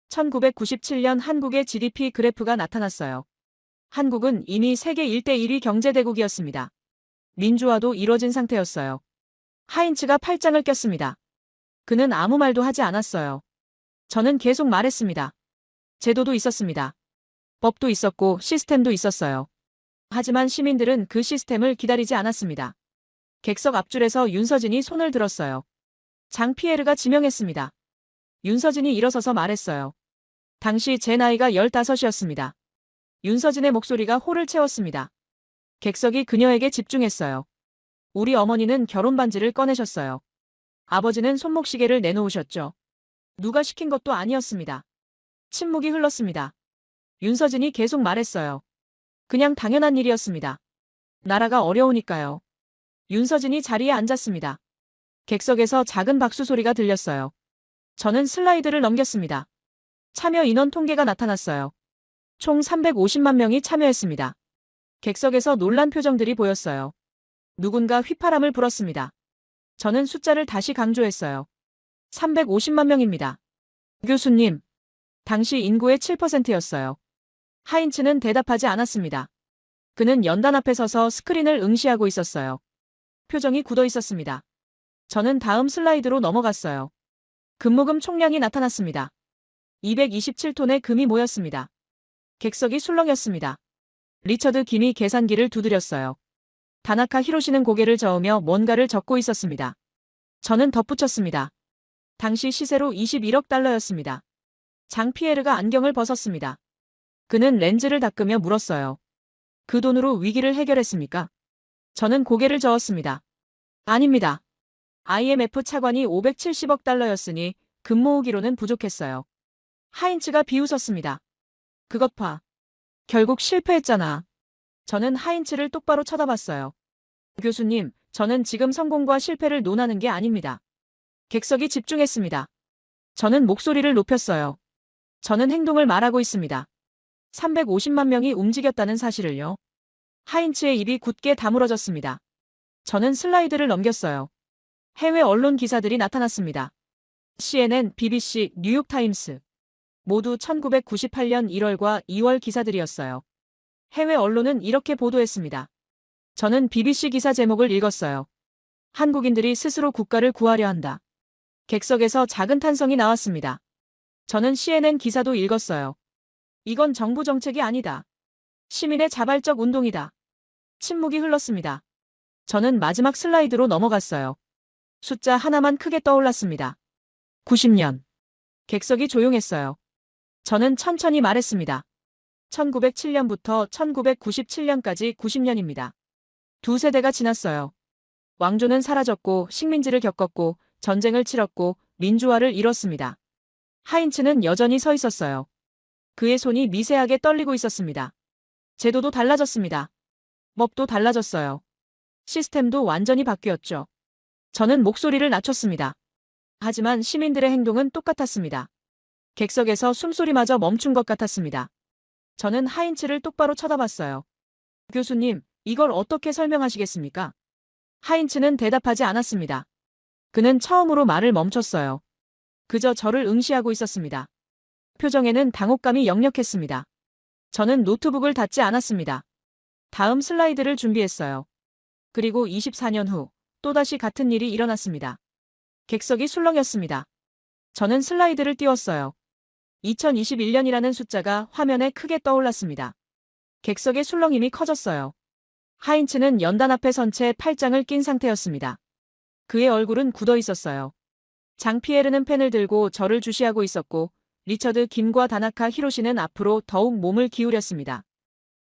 1997년 한국의 GDP 그래프가 나타났어요. 한국은 이미 세계 1대 1위 경제대국이었습니다. 민주화도 이뤄진 상태였어요. 하인츠가 팔짱을 꼈습니다. 그는 아무 말도 하지 않았어요. 저는 계속 말했습니다. 제도도 있었습니다. 법도 있었고 시스템도 있었어요. 하지만 시민들은 그 시스템을 기다리지 않았습니다. 객석 앞줄에서 윤서진이 손을 들었어요. 장 피에르가 지명했습니다. 윤서진이 일어서서 말했어요. 당시 제 나이가 15이었습니다. 윤서진의 목소리가 홀을 채웠습니다. 객석이 그녀에게 집중했어요. 우리 어머니는 결혼 반지를 꺼내셨어요. 아버지는 손목시계를 내놓으셨죠. 누가 시킨 것도 아니었습니다. 침묵이 흘렀습니다. 윤서진이 계속 말했어요. 그냥 당연한 일이었습니다. 나라가 어려우니까요. 윤서진이 자리에 앉았습니다. 객석에서 작은 박수 소리가 들렸어요. 저는 슬라이드를 넘겼습니다. 참여 인원 통계가 나타났어요. 총 350만 명이 참여했습니다. 객석에서 놀란 표정들이 보였어요. 누군가 휘파람을 불었습니다. 저는 숫자를 다시 강조했어요. 350만 명입니다. 교수님, 당시 인구의 7%였어요. 하인츠는 대답하지 않았습니다. 그는 연단 앞에 서서 스크린을 응시하고 있었어요. 표정이 굳어 있었습니다. 저는 다음 슬라이드로 넘어갔어요. 금모금 총량이 나타났습니다. 227톤의 금이 모였습니다. 객석이 술렁였습니다. 리처드 김이 계산기를 두드렸어요. 다나카 히로시는 고개를 저으며 뭔가를 적고 있었습니다. 저는 덧붙였습니다. 당시 시세로 21억 달러였습니다. 장 피에르가 안경을 벗었습니다. 그는 렌즈를 닦으며 물었어요. 그 돈으로 위기를 해결했습니까? 저는 고개를 저었습니다. 아닙니다. IMF 차관이 570억 달러였으니 금 모으기로는 부족했어요. 하인츠가 비웃었습니다. 그것 봐. 결국 실패했잖아. 저는 하인츠를 똑바로 쳐다봤어요. 교수님, 저는 지금 성공과 실패를 논하는 게 아닙니다. 객석이 집중했습니다. 저는 목소리를 높였어요. 저는 행동을 말하고 있습니다. 350만 명이 움직였다는 사실을요. 하인츠의 입이 굳게 다물어졌습니다. 저는 슬라이드를 넘겼어요. 해외 언론 기사들이 나타났습니다. CNN, BBC, 뉴욕타임스. 모두 1998년 1월과 2월 기사들이었어요. 해외 언론은 이렇게 보도했습니다. 저는 BBC 기사 제목을 읽었어요. 한국인들이 스스로 국가를 구하려 한다. 객석에서 작은 탄성이 나왔습니다. 저는 CNN 기사도 읽었어요. 이건 정부 정책이 아니다. 시민의 자발적 운동이다. 침묵이 흘렀습니다. 저는 마지막 슬라이드로 넘어갔어요. 숫자 하나만 크게 떠올랐습니다. 90년. 객석이 조용했어요. 저는 천천히 말했습니다. 1907년부터 1997년까지 90년입니다. 두 세대가 지났어요. 왕조는 사라졌고 식민지를 겪었고 전쟁을 치렀고 민주화를 이뤘습니다. 하인츠는 여전히 서 있었어요. 그의 손이 미세하게 떨리고 있었습니다. 제도도 달라졌습니다. 법도 달라졌어요. 시스템도 완전히 바뀌었죠. 저는 목소리를 낮췄습니다. 하지만 시민들의 행동은 똑같았습니다. 객석에서 숨소리마저 멈춘 것 같았습니다. 저는 하인츠를 똑바로 쳐다봤어요. 교수님, 이걸 어떻게 설명하시겠습니까? 하인츠는 대답하지 않았습니다. 그는 처음으로 말을 멈췄어요. 그저 저를 응시하고 있었습니다. 표정에는 당혹감이 역력했습니다. 저는 노트북을 닫지 않았습니다. 다음 슬라이드를 준비했어요. 그리고 24년 후 또다시 같은 일이 일어났습니다. 객석이 술렁였습니다. 저는 슬라이드를 띄웠어요. 2021년이라는 숫자가 화면에 크게 떠올랐습니다. 객석의 술렁임이 커졌어요. 하인츠는 연단 앞에 선 채 팔짱을 낀 상태였습니다. 그의 얼굴은 굳어 있었어요. 장피에르는 펜을 들고 저를 주시하고 있었고 리처드 김과 다나카 히로시는 앞으로 더욱 몸을 기울였습니다.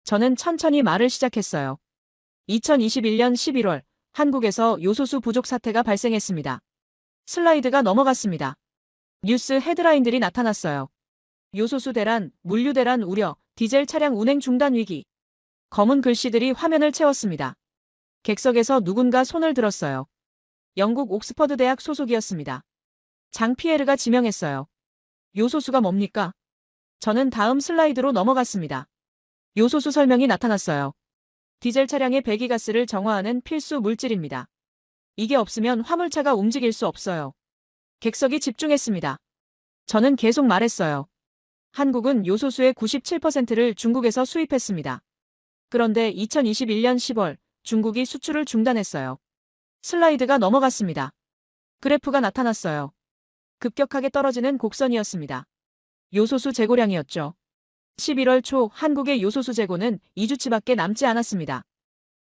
저는 천천히 말을 시작했어요. 2021년 11월 한국에서 요소수 부족 사태가 발생했습니다. 슬라이드가 넘어갔습니다. 뉴스 헤드라인들이 나타났어요. 요소수 대란, 물류 대란 우려, 디젤 차량 운행 중단 위기. 검은 글씨들이 화면을 채웠습니다. 객석에서 누군가 손을 들었어요. 영국 옥스퍼드 대학 소속이었습니다. 장 피에르가 지명했어요. 요소수가 뭡니까? 저는 다음 슬라이드로 넘어갔습니다. 요소수 설명이 나타났어요. 디젤 차량의 배기가스를 정화하는 필수 물질입니다. 이게 없으면 화물차가 움직일 수 없어요. 객석이 집중했습니다. 저는 계속 말했어요. 한국은 요소수의 97%를 중국에서 수입했습니다. 그런데 2021년 10월 중국이 수출을 중단했어요. 슬라이드가 넘어갔습니다. 그래프가 나타났어요. 급격하게 떨어지는 곡선이었습니다. 요소수 재고량이었죠. 11월 초 한국의 요소수 재고는 2주치밖에 남지 않았습니다.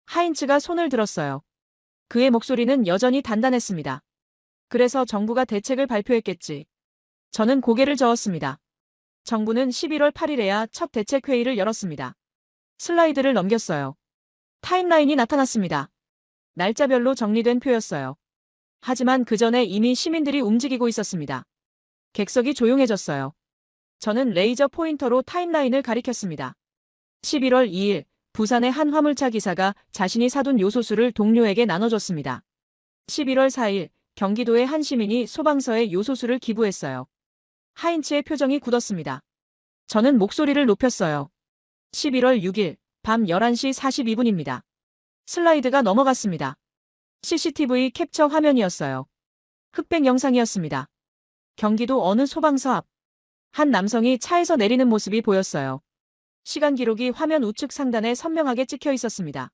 하인츠가 손을 들었어요. 그의 목소리는 여전히 단단했습니다. 그래서 정부가 대책을 발표했겠지. 저는 고개를 저었습니다. 정부는 11월 8일에야 첫 대책회의를 열었습니다. 슬라이드를 넘겼어요. 타임라인이 나타났습니다. 날짜별로 정리된 표였어요. 하지만 그 전에 이미 시민들이 움직이고 있었습니다. 객석이 조용해졌어요. 저는 레이저 포인터로 타임라인을 가리켰습니다. 11월 2일 부산의 한 화물차 기사가 자신이 사둔 요소수를 동료에게 나눠줬습니다. 11월 4일 경기도의 한 시민이 소방서에 요소수를 기부했어요. 하인츠의 표정이 굳었습니다. 저는 목소리를 높였어요. 11월 6일 밤 11시 42분입니다. 슬라이드가 넘어갔습니다. CCTV 캡처 화면이었어요. 흑백 영상이었습니다. 경기도 어느 소방서 앞. 한 남성이 차에서 내리는 모습이 보였어요. 시간 기록이 화면 우측 상단에 선명하게 찍혀 있었습니다.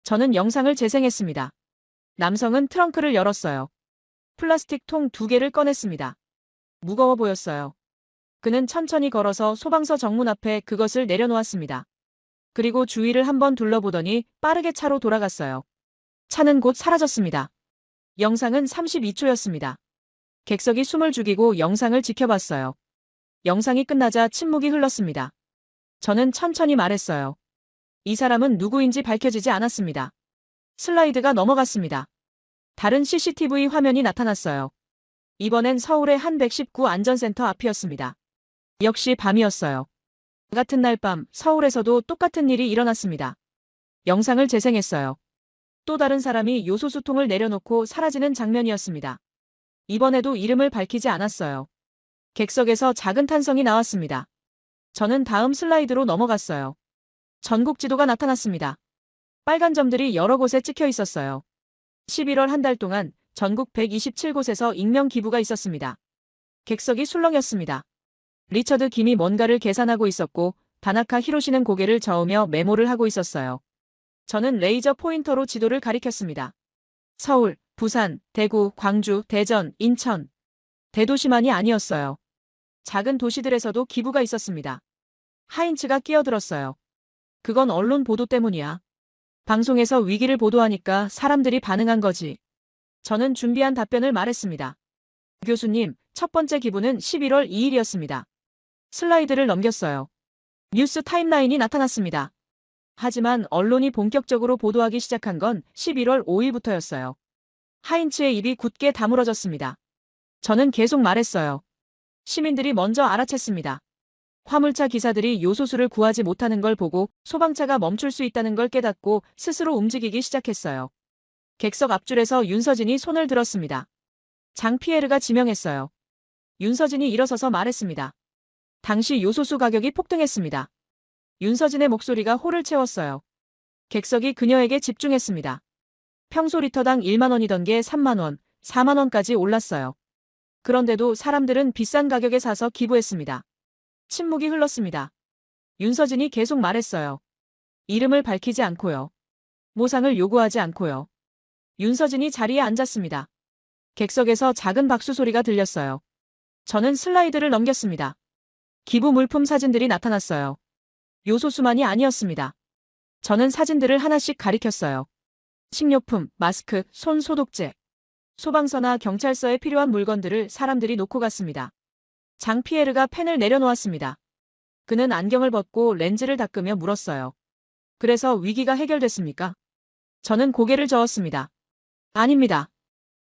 저는 영상을 재생했습니다. 남성은 트렁크를 열었어요. 플라스틱 통 2개를 꺼냈습니다. 무거워 보였어요. 그는 천천히 걸어서 소방서 정문 앞에 그것을 내려놓았습니다. 그리고 주위를 한번 둘러보더니 빠르게 차로 돌아갔어요. 차는 곧 사라졌습니다. 영상은 32초였습니다. 객석이 숨을 죽이고 영상을 지켜봤어요. 영상이 끝나자 침묵이 흘렀습니다. 저는 천천히 말했어요. 이 사람은 누구인지 밝혀지지 않았습니다. 슬라이드가 넘어갔습니다. 다른 CCTV 화면이 나타났어요. 이번엔 서울의 한 119 안전센터 앞이었습니다. 역시 밤이었어요. 같은 날 밤 서울에서도 똑같은 일이 일어났습니다. 영상을 재생했어요. 또 다른 사람이 요소수통을 내려놓고 사라지는 장면이었습니다. 이번에도 이름을 밝히지 않았어요. 객석에서 작은 탄성이 나왔습니다. 저는 다음 슬라이드로 넘어갔어요. 전국 지도가 나타났습니다. 빨간 점들이 여러 곳에 찍혀 있었어요. 11월 한 달 동안 전국 127곳에서 익명 기부가 있었습니다. 객석이 술렁였습니다. 리처드 김이 뭔가를 계산하고 있었고 다나카 히로시는 고개를 저으며 메모를 하고 있었어요. 저는 레이저 포인터로 지도를 가리켰습니다. 서울, 부산, 대구, 광주, 대전, 인천. 대도시만이 아니었어요. 작은 도시들에서도 기부가 있었습니다. 하인츠가 끼어들었어요. 그건 언론 보도 때문이야. 방송에서 위기를 보도하니까 사람들이 반응한 거지. 저는 준비한 답변을 말했습니다. 교수님, 첫 번째 기부는 11월 2일이었습니다. 슬라이드를 넘겼어요. 뉴스 타임라인이 나타났습니다. 하지만 언론이 본격적으로 보도하기 시작한 건 11월 5일부터였어요. 하인츠의 입이 굳게 다물어졌습니다. 저는 계속 말했어요. 시민들이 먼저 알아챘습니다. 화물차 기사들이 요소수를 구하지 못하는 걸 보고 소방차가 멈출 수 있다는 걸 깨닫고 스스로 움직이기 시작했어요. 객석 앞줄에서 윤서진이 손을 들었습니다. 장피에르가 지명했어요. 윤서진이 일어서서 말했습니다. 당시 요소수 가격이 폭등했습니다. 윤서진의 목소리가 홀을 채웠어요. 객석이 그녀에게 집중했습니다. 평소 리터당 1만 원이던 게 3만 원, 4만 원까지 올랐어요. 그런데도 사람들은 비싼 가격에 사서 기부했습니다. 침묵이 흘렀습니다. 윤서진이 계속 말했어요. 이름을 밝히지 않고요. 모상을 요구하지 않고요. 윤서진이 자리에 앉았습니다. 객석에서 작은 박수 소리가 들렸어요. 저는 슬라이드를 넘겼습니다. 기부 물품 사진들이 나타났어요. 요소수만이 아니었습니다. 저는 사진들을 하나씩 가리켰어요. 식료품, 마스크, 손 소독제, 소방서나 경찰서에 필요한 물건들을 사람들이 놓고 갔습니다. 장피에르가 펜을 내려놓았습니다. 그는 안경을 벗고 렌즈를 닦으며 물었어요. 그래서 위기가 해결됐습니까? 저는 고개를 저었습니다. 아닙니다.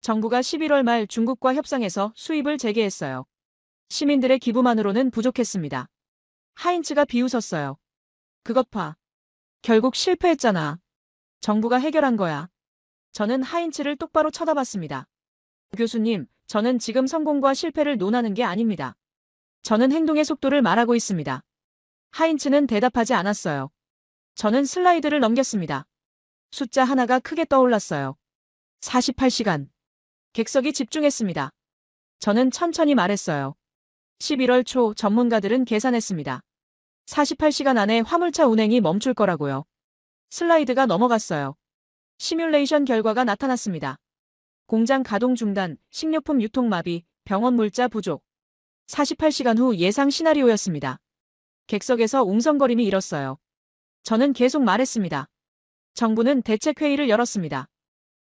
정부가 11월 말 중국과 협상해서 수입을 재개했어요. 시민들의 기부만으로는 부족했습니다. 하인츠가 비웃었어요. 그것 봐. 결국 실패했잖아. 정부가 해결한 거야. 저는 하인츠를 똑바로 쳐다봤습니다. 교수님, 저는 지금 성공과 실패를 논하는 게 아닙니다. 저는 행동의 속도를 말하고 있습니다. 하인츠는 대답하지 않았어요. 저는 슬라이드를 넘겼습니다. 숫자 하나가 크게 떠올랐어요. 48시간. 객석이 집중했습니다. 저는 천천히 말했어요. 11월 초 전문가들은 계산했습니다. 48시간 안에 화물차 운행이 멈출 거라고요. 슬라이드가 넘어갔어요. 시뮬레이션 결과가 나타났습니다. 공장 가동 중단, 식료품 유통 마비, 병원 물자 부족. 48시간 후 예상 시나리오였습니다. 객석에서 웅성거림이 일었어요. 저는 계속 말했습니다. 정부는 대책회의를 열었습니다.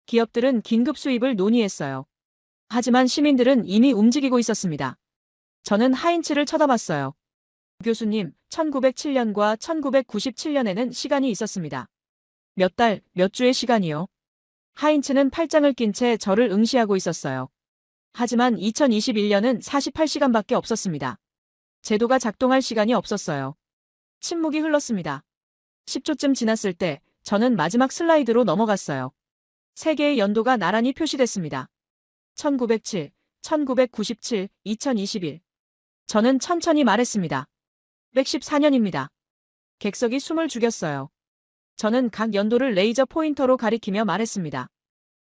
기업들은 긴급 수입을 논의했어요. 하지만 시민들은 이미 움직이고 있었습니다. 저는 하인츠를 쳐다봤어요. 교수님, 1907년과 1997년에는 시간이 있었습니다. 몇 달, 몇 주의 시간이요? 하인츠는 팔짱을 낀 채 저를 응시하고 있었어요. 하지만 2021년은 48시간밖에 없었습니다. 제도가 작동할 시간이 없었어요. 침묵이 흘렀습니다. 10초쯤 지났을 때 저는 마지막 슬라이드로 넘어갔어요. 세 개의 연도가 나란히 표시됐습니다. 1907, 1997, 2021. 저는 천천히 말했습니다. 114년입니다. 객석이 숨을 죽였어요. 저는 각 연도를 레이저 포인터로 가리키며 말했습니다.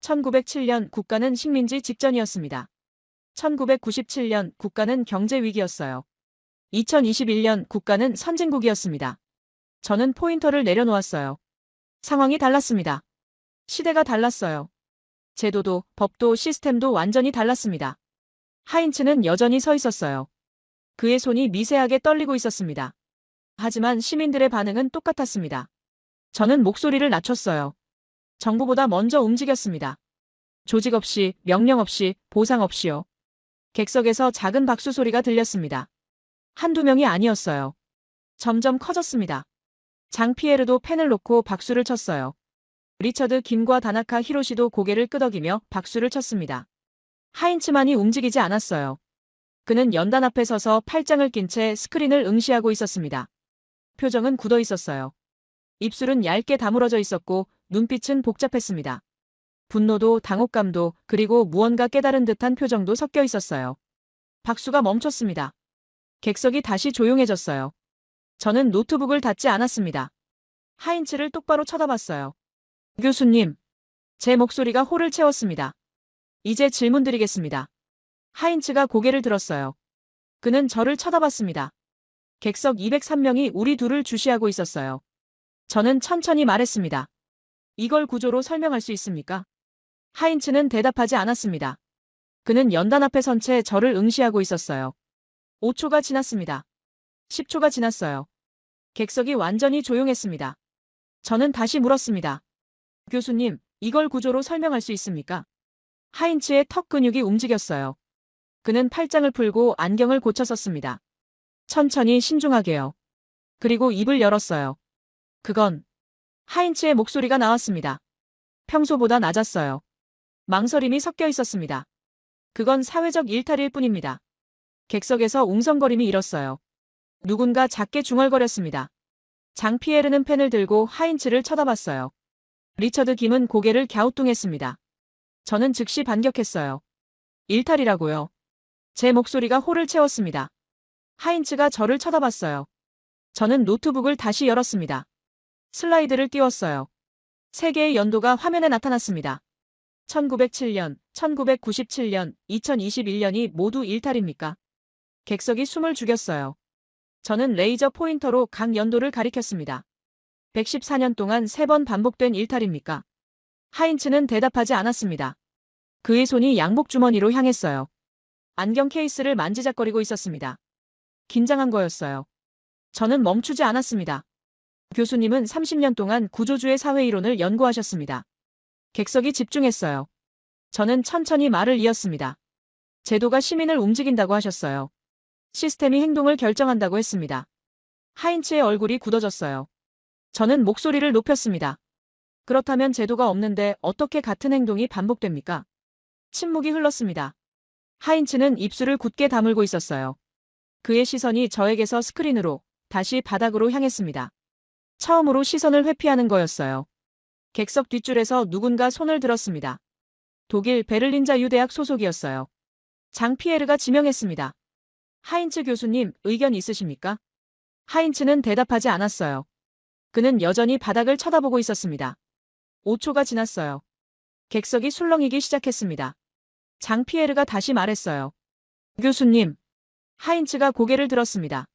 1907년 국가는 식민지 직전이었습니다. 1997년 국가는 경제 위기였어요. 2021년 국가는 선진국이었습니다. 저는 포인터를 내려놓았어요. 상황이 달랐습니다. 시대가 달랐어요. 제도도, 법도, 시스템도 완전히 달랐습니다. 하인츠는 여전히 서 있었어요. 그의 손이 미세하게 떨리고 있었습니다. 하지만 시민들의 반응은 똑같았습니다. 저는 목소리를 낮췄어요. 정부보다 먼저 움직였습니다. 조직 없이, 명령 없이, 보상 없이요. 객석에서 작은 박수 소리가 들렸습니다. 한두 명이 아니었어요. 점점 커졌습니다. 장피에르도 펜을 놓고 박수를 쳤어요. 리처드 김과 다나카 히로시도 고개를 끄덕이며 박수를 쳤습니다. 하인츠만이 움직이지 않았어요. 그는 연단 앞에 서서 팔짱을 낀 채 스크린을 응시하고 있었습니다. 표정은 굳어 있었어요. 입술은 얇게 다물어져 있었고 눈빛은 복잡했습니다. 분노도 당혹감도 그리고 무언가 깨달은 듯한 표정도 섞여 있었어요. 박수가 멈췄습니다. 객석이 다시 조용해졌어요. 저는 노트북을 닫지 않았습니다. 하인츠를 똑바로 쳐다봤어요. 교수님. 제 목소리가 홀을 채웠습니다. 이제 질문 드리겠습니다. 하인츠가 고개를 들었어요. 그는 저를 쳐다봤습니다. 객석 203명이 우리 둘을 주시하고 있었어요. 저는 천천히 말했습니다. 이걸 구조로 설명할 수 있습니까? 하인츠는 대답하지 않았습니다. 그는 연단 앞에 선 채 저를 응시하고 있었어요. 5초가 지났습니다. 10초가 지났어요. 객석이 완전히 조용했습니다. 저는 다시 물었습니다. 교수님, 이걸 구조로 설명할 수 있습니까? 하인츠의 턱 근육이 움직였어요. 그는 팔짱을 풀고 안경을 고쳐 썼습니다. 천천히 신중하게요. 그리고 입을 열었어요. 그건 하인츠의 목소리가 나왔습니다. 평소보다 낮았어요. 망설임이 섞여 있었습니다. 그건 사회적 일탈일 뿐입니다. 객석에서 웅성거림이 일었어요. 누군가 작게 중얼거렸습니다. 장피에르는 펜을 들고 하인츠를 쳐다봤어요. 리처드 김은 고개를 갸우뚱했습니다. 저는 즉시 반격했어요. 일탈이라고요. 제 목소리가 홀을 채웠습니다. 하인츠가 저를 쳐다봤어요. 저는 노트북을 다시 열었습니다. 슬라이드를 띄웠어요. 세 개의 연도가 화면에 나타났습니다. 1907년, 1997년, 2021년이 모두 일탈입니까? 객석이 숨을 죽였어요. 저는 레이저 포인터로 각 연도를 가리켰습니다. 114년 동안 3번 반복된 일탈입니까? 하인츠는 대답하지 않았습니다. 그의 손이 양복 주머니로 향했어요. 안경 케이스를 만지작거리고 있었습니다. 긴장한 거였어요. 저는 멈추지 않았습니다. 교수님은 30년 동안 구조주의 사회 이론을 연구하셨습니다. 객석이 집중했어요. 저는 천천히 말을 이었습니다. 제도가 시민을 움직인다고 하셨어요. 시스템이 행동을 결정한다고 했습니다. 하인츠의 얼굴이 굳어졌어요. 저는 목소리를 높였습니다. 그렇다면 제도가 없는데 어떻게 같은 행동이 반복됩니까? 침묵이 흘렀습니다. 하인츠는 입술을 굳게 다물고 있었어요. 그의 시선이 저에게서 스크린으로 다시 바닥으로 향했습니다. 처음으로 시선을 회피하는 거였어요. 객석 뒷줄에서 누군가 손을 들었습니다. 독일 베를린 자유대학 소속이었어요. 장피에르가 지명했습니다. 하인츠 교수님, 의견 있으십니까? 하인츠는 대답하지 않았어요. 그는 여전히 바닥을 쳐다보고 있었습니다. 5초가 지났어요. 객석이 술렁이기 시작했습니다. 장피에르가 다시 말했어요. 교수님. 하인츠가 고개를 들었습니다.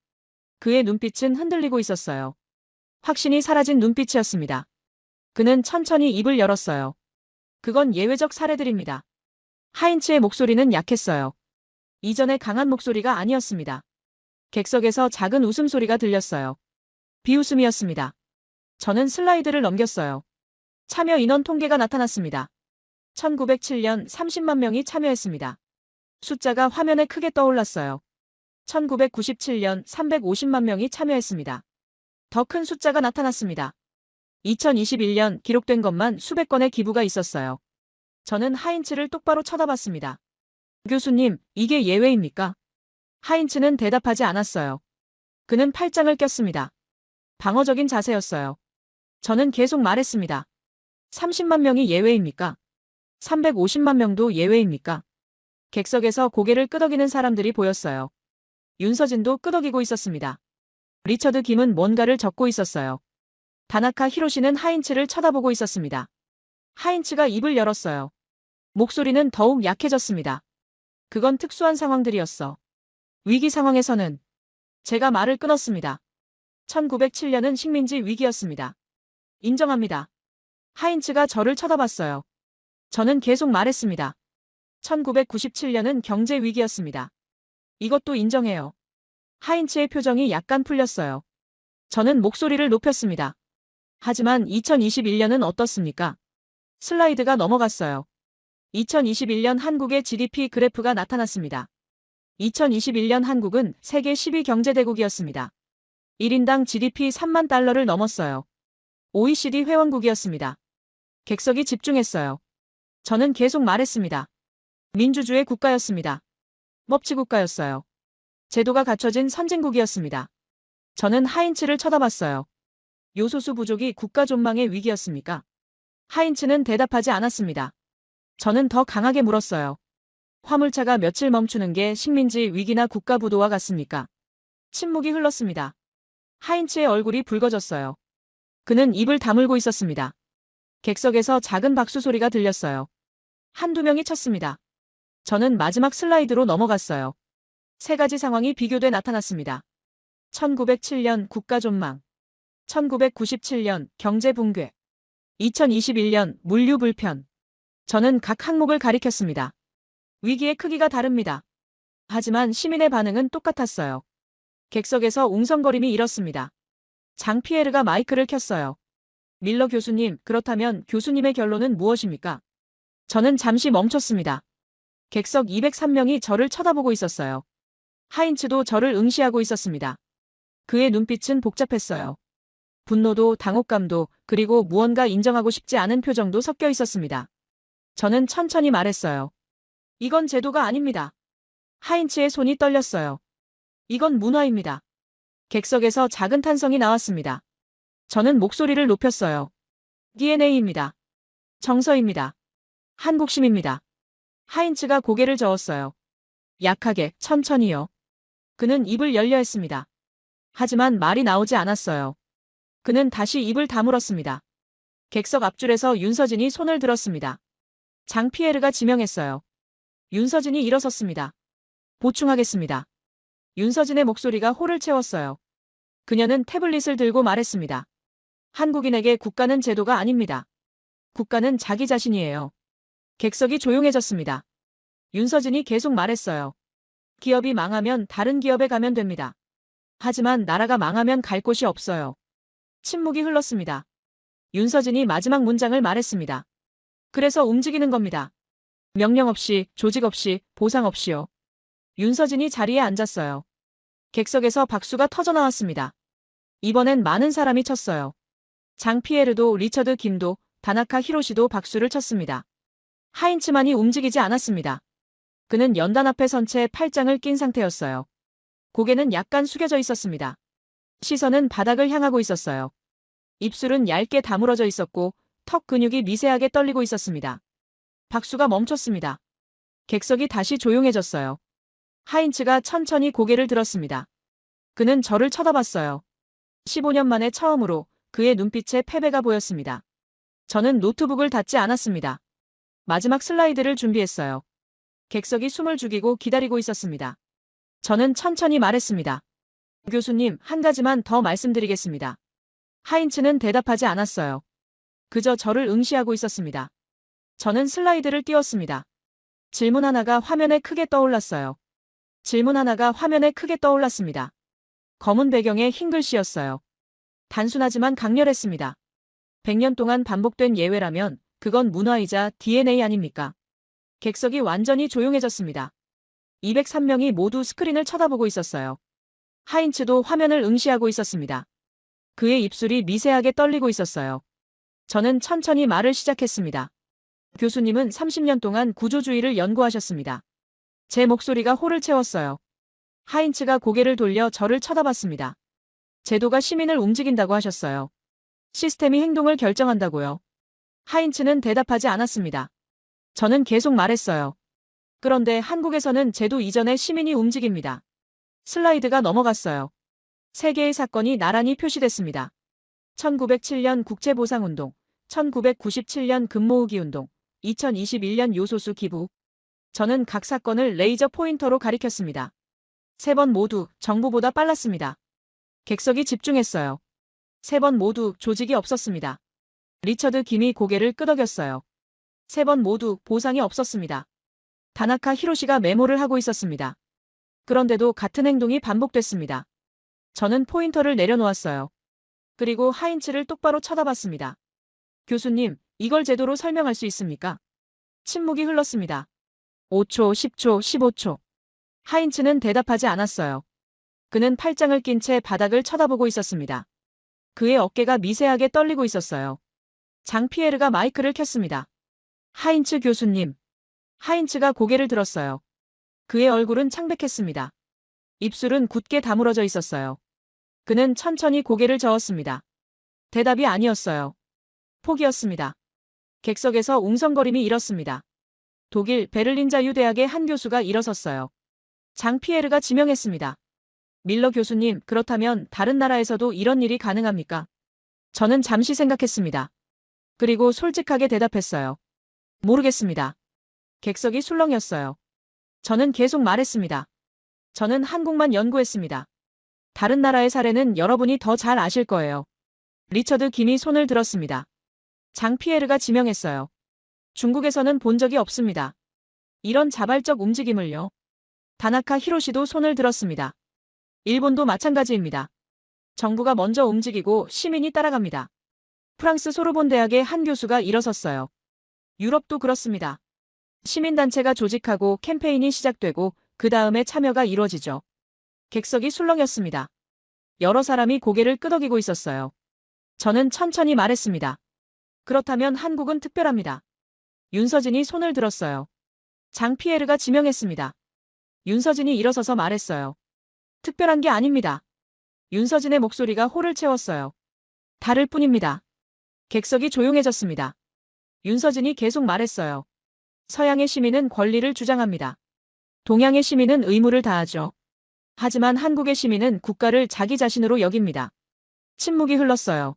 그의 눈빛은 흔들리고 있었어요. 확신이 사라진 눈빛이었습니다. 그는 천천히 입을 열었어요. 그건 예외적 사례들입니다. 하인츠의 목소리는 약했어요. 이전의 강한 목소리가 아니었습니다. 객석에서 작은 웃음소리가 들렸어요. 비웃음이었습니다. 저는 슬라이드를 넘겼어요. 참여 인원 통계가 나타났습니다. 1907년 30만 명이 참여했습니다. 숫자가 화면에 크게 떠올랐어요. 1997년 350만 명이 참여했습니다. 더 큰 숫자가 나타났습니다. 2021년 기록된 것만 수백 건의 기부가 있었어요. 저는 하인츠를 똑바로 쳐다봤습니다. 교수님, 이게 예외입니까? 하인츠는 대답하지 않았어요. 그는 팔짱을 꼈습니다. 방어적인 자세였어요. 저는 계속 말했습니다. 30만 명이 예외입니까? 350만 명도 예외입니까? 객석에서 고개를 끄덕이는 사람들이 보였어요. 윤서진도 끄덕이고 있었습니다. 리처드 김은 뭔가를 적고 있었어요. 다나카 히로시는 하인츠를 쳐다보고 있었습니다. 하인츠가 입을 열었어요. 목소리는 더욱 약해졌습니다. 그건 특수한 상황들이었어. 위기 상황에서는 제가 말을 끊었습니다. 1907년은 식민지 위기였습니다. 인정합니다. 하인츠가 저를 쳐다봤어요. 저는 계속 말했습니다. 1997년은 경제 위기였습니다. 이것도 인정해요. 하인츠의 표정이 약간 풀렸어요. 저는 목소리를 높였습니다. 하지만 2021년은 어떻습니까? 슬라이드가 넘어갔어요. 2021년 한국의 GDP 그래프가 나타났습니다. 2021년 한국은 세계 10위 경제대국이었습니다. 1인당 GDP 3만 달러를 넘었어요. OECD 회원국이었습니다. 객석이 집중했어요. 저는 계속 말했습니다. 민주주의 국가였습니다. 법치국가였어요. 제도가 갖춰진 선진국이었습니다. 저는 하인츠를 쳐다봤어요. 요소수 부족이 국가 존망의 위기였습니까? 하인츠는 대답하지 않았습니다. 저는 더 강하게 물었어요. 화물차가 며칠 멈추는 게 식민지 위기나 국가 부도와 같습니까? 침묵이 흘렀습니다. 하인츠의 얼굴이 붉어졌어요. 그는 입을 다물고 있었습니다. 객석에서 작은 박수 소리가 들렸어요. 한두 명이 쳤습니다. 저는 마지막 슬라이드로 넘어갔어요. 세 가지 상황이 비교돼 나타났습니다. 1907년 국가존망, 1997년 경제붕괴, 2021년 물류불편. 저는 각 항목을 가리켰습니다. 위기의 크기가 다릅니다. 하지만 시민의 반응은 똑같았어요. 객석에서 웅성거림이 일었습니다. 장피에르가 마이크를 켰어요. 밀러 교수님, 그렇다면 교수님의 결론은 무엇입니까? 저는 잠시 멈췄습니다. 객석 203명이 저를 쳐다보고 있었어요. 하인츠도 저를 응시하고 있었습니다. 그의 눈빛은 복잡했어요. 분노도 당혹감도 그리고 무언가 인정하고 싶지 않은 표정도 섞여 있었습니다. 저는 천천히 말했어요. 이건 제도가 아닙니다. 하인츠의 손이 떨렸어요. 이건 문화입니다. 객석에서 작은 탄성이 나왔습니다. 저는 목소리를 높였어요. DNA입니다. 정서입니다. 한국심입니다. 하인츠가 고개를 저었어요. 약하게, 천천히요. 그는 입을 열려 했습니다. 하지만 말이 나오지 않았어요. 그는 다시 입을 다물었습니다. 객석 앞줄에서 윤서진이 손을 들었습니다. 장피에르가 지명했어요. 윤서진이 일어섰습니다. 보충하겠습니다. 윤서진의 목소리가 홀을 채웠어요. 그녀는 태블릿을 들고 말했습니다. 한국인에게 국가는 제도가 아닙니다. 국가는 자기 자신이에요. 객석이 조용해졌습니다. 윤서진이 계속 말했어요. 기업이 망하면 다른 기업에 가면 됩니다. 하지만 나라가 망하면 갈 곳이 없어요. 침묵이 흘렀습니다. 윤서진이 마지막 문장을 말했습니다. 그래서 움직이는 겁니다. 명령 없이, 조직 없이, 보상 없이요. 윤서진이 자리에 앉았어요. 객석에서 박수가 터져나왔습니다. 이번엔 많은 사람이 쳤어요. 장피에르도 리처드 김도 다나카 히로시도 박수를 쳤습니다. 하인츠만이 움직이지 않았습니다. 그는 연단 앞에 선 채 팔짱을 낀 상태였어요. 고개는 약간 숙여져 있었습니다. 시선은 바닥을 향하고 있었어요. 입술은 얇게 다물어져 있었고 턱 근육이 미세하게 떨리고 있었습니다. 박수가 멈췄습니다. 객석이 다시 조용해졌어요. 하인츠가 천천히 고개를 들었습니다. 그는 저를 쳐다봤어요. 15년 만에 처음으로 그의 눈빛에 패배가 보였습니다. 저는 노트북을 닫지 않았습니다. 마지막 슬라이드를 준비했어요. 객석이 숨을 죽이고 기다리고 있었습니다. 저는 천천히 말했습니다. 교수님, 한 가지만 더 말씀드리겠습니다. 하인츠는 대답하지 않았어요. 그저 저를 응시하고 있었습니다. 저는 슬라이드를 띄웠습니다. 질문 하나가 화면에 크게 떠올랐어요. 질문 하나가 화면에 크게 떠올랐습니다. 검은 배경에 흰 글씨였어요. 단순하지만 강렬했습니다. 100년 동안 반복된 예외라면 그건 문화이자 DNA 아닙니까? 객석이 완전히 조용해졌습니다. 203명이 모두 스크린을 쳐다보고 있었어요. 하인츠도 화면을 응시하고 있었습니다. 그의 입술이 미세하게 떨리고 있었어요. 저는 천천히 말을 시작했습니다. 교수님은 30년 동안 구조주의를 연구하셨습니다. 제 목소리가 홀을 채웠어요. 하인츠가 고개를 돌려 저를 쳐다봤습니다. 제도가 시민을 움직인다고 하셨어요. 시스템이 행동을 결정한다고요. 하인츠는 대답하지 않았습니다. 저는 계속 말했어요. 그런데 한국에서는 제도 이전에 시민이 움직입니다. 슬라이드가 넘어갔어요. 세 개의 사건이 나란히 표시됐습니다. 1907년 국제보상운동, 1997년 금모으기운동, 2021년 요소수 기부. 저는 각 사건을 레이저 포인터로 가리켰습니다. 세 번 모두 정부보다 빨랐습니다. 객석이 집중했어요. 세 번 모두 조직이 없었습니다. 리처드 김이 고개를 끄덕였어요. 세 번 모두 보상이 없었습니다. 다나카 히로시가 메모를 하고 있었습니다. 그런데도 같은 행동이 반복됐습니다. 저는 포인터를 내려놓았어요. 그리고 하인츠를 똑바로 쳐다봤습니다. 교수님, 이걸 제도로 설명할 수 있습니까? 침묵이 흘렀습니다. 5초, 10초, 15초. 하인츠는 대답하지 않았어요. 그는 팔짱을 낀 채 바닥을 쳐다보고 있었습니다. 그의 어깨가 미세하게 떨리고 있었어요. 장피에르가 마이크를 켰습니다. 하인츠 교수님. 하인츠가 고개를 들었어요. 그의 얼굴은 창백했습니다. 입술은 굳게 다물어져 있었어요. 그는 천천히 고개를 저었습니다. 대답이 아니었어요. 포기였습니다. 객석에서 웅성거림이 일었습니다. 독일 베를린 자유대학의 한 교수가 일어섰어요. 장피에르가 지명했습니다. 밀러 교수님, 그렇다면 다른 나라에서도 이런 일이 가능합니까? 저는 잠시 생각했습니다. 그리고 솔직하게 대답했어요. 모르겠습니다. 객석이 술렁였어요. 저는 계속 말했습니다. 저는 한국만 연구했습니다. 다른 나라의 사례는 여러분이 더 잘 아실 거예요. 리처드 김이 손을 들었습니다. 장 피에르가 지명했어요. 중국에서는 본 적이 없습니다. 이런 자발적 움직임을요. 다나카 히로시도 손을 들었습니다. 일본도 마찬가지입니다. 정부가 먼저 움직이고 시민이 따라갑니다. 프랑스 소르본 대학의 한 교수가 일어섰어요. 유럽도 그렇습니다. 시민단체가 조직하고 캠페인이 시작되고 그 다음에 참여가 이루어지죠. 객석이 술렁였습니다. 여러 사람이 고개를 끄덕이고 있었어요. 저는 천천히 말했습니다. 그렇다면 한국은 특별합니다. 윤서진이 손을 들었어요. 장 피에르가 지명했습니다. 윤서진이 일어서서 말했어요. 특별한 게 아닙니다. 윤서진의 목소리가 홀을 채웠어요. 다를 뿐입니다. 객석이 조용해졌습니다. 윤서진이 계속 말했어요. 서양의 시민은 권리를 주장합니다. 동양의 시민은 의무를 다하죠. 하지만 한국의 시민은 국가를 자기 자신으로 여깁니다. 침묵이 흘렀어요.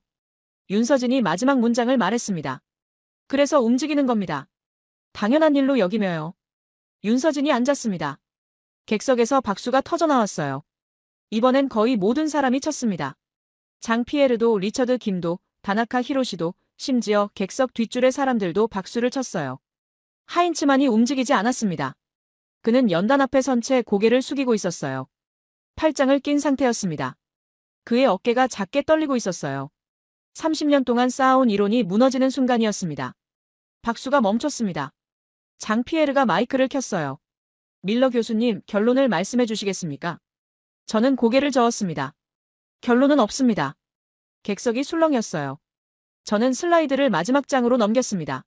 윤서진이 마지막 문장을 말했습니다. 그래서 움직이는 겁니다. 당연한 일로 여기며요. 윤서진이 앉았습니다. 객석에서 박수가 터져나왔어요. 이번엔 거의 모든 사람이 쳤습니다. 장 피에르도 리처드 김도 다나카 히로시도 심지어 객석 뒷줄의 사람들도 박수를 쳤어요. 하인츠만이 움직이지 않았습니다. 그는 연단 앞에 선 채 고개를 숙이고 있었어요. 팔짱을 낀 상태였습니다. 그의 어깨가 작게 떨리고 있었어요. 30년 동안 쌓아온 이론이 무너지는 순간이었습니다. 박수가 멈췄습니다. 장 피에르가 마이크를 켰어요. 밀러 교수님, 결론을 말씀해 주시겠습니까? 저는 고개를 저었습니다. 결론은 없습니다. 객석이 술렁였어요. 저는 슬라이드를 마지막 장으로 넘겼습니다.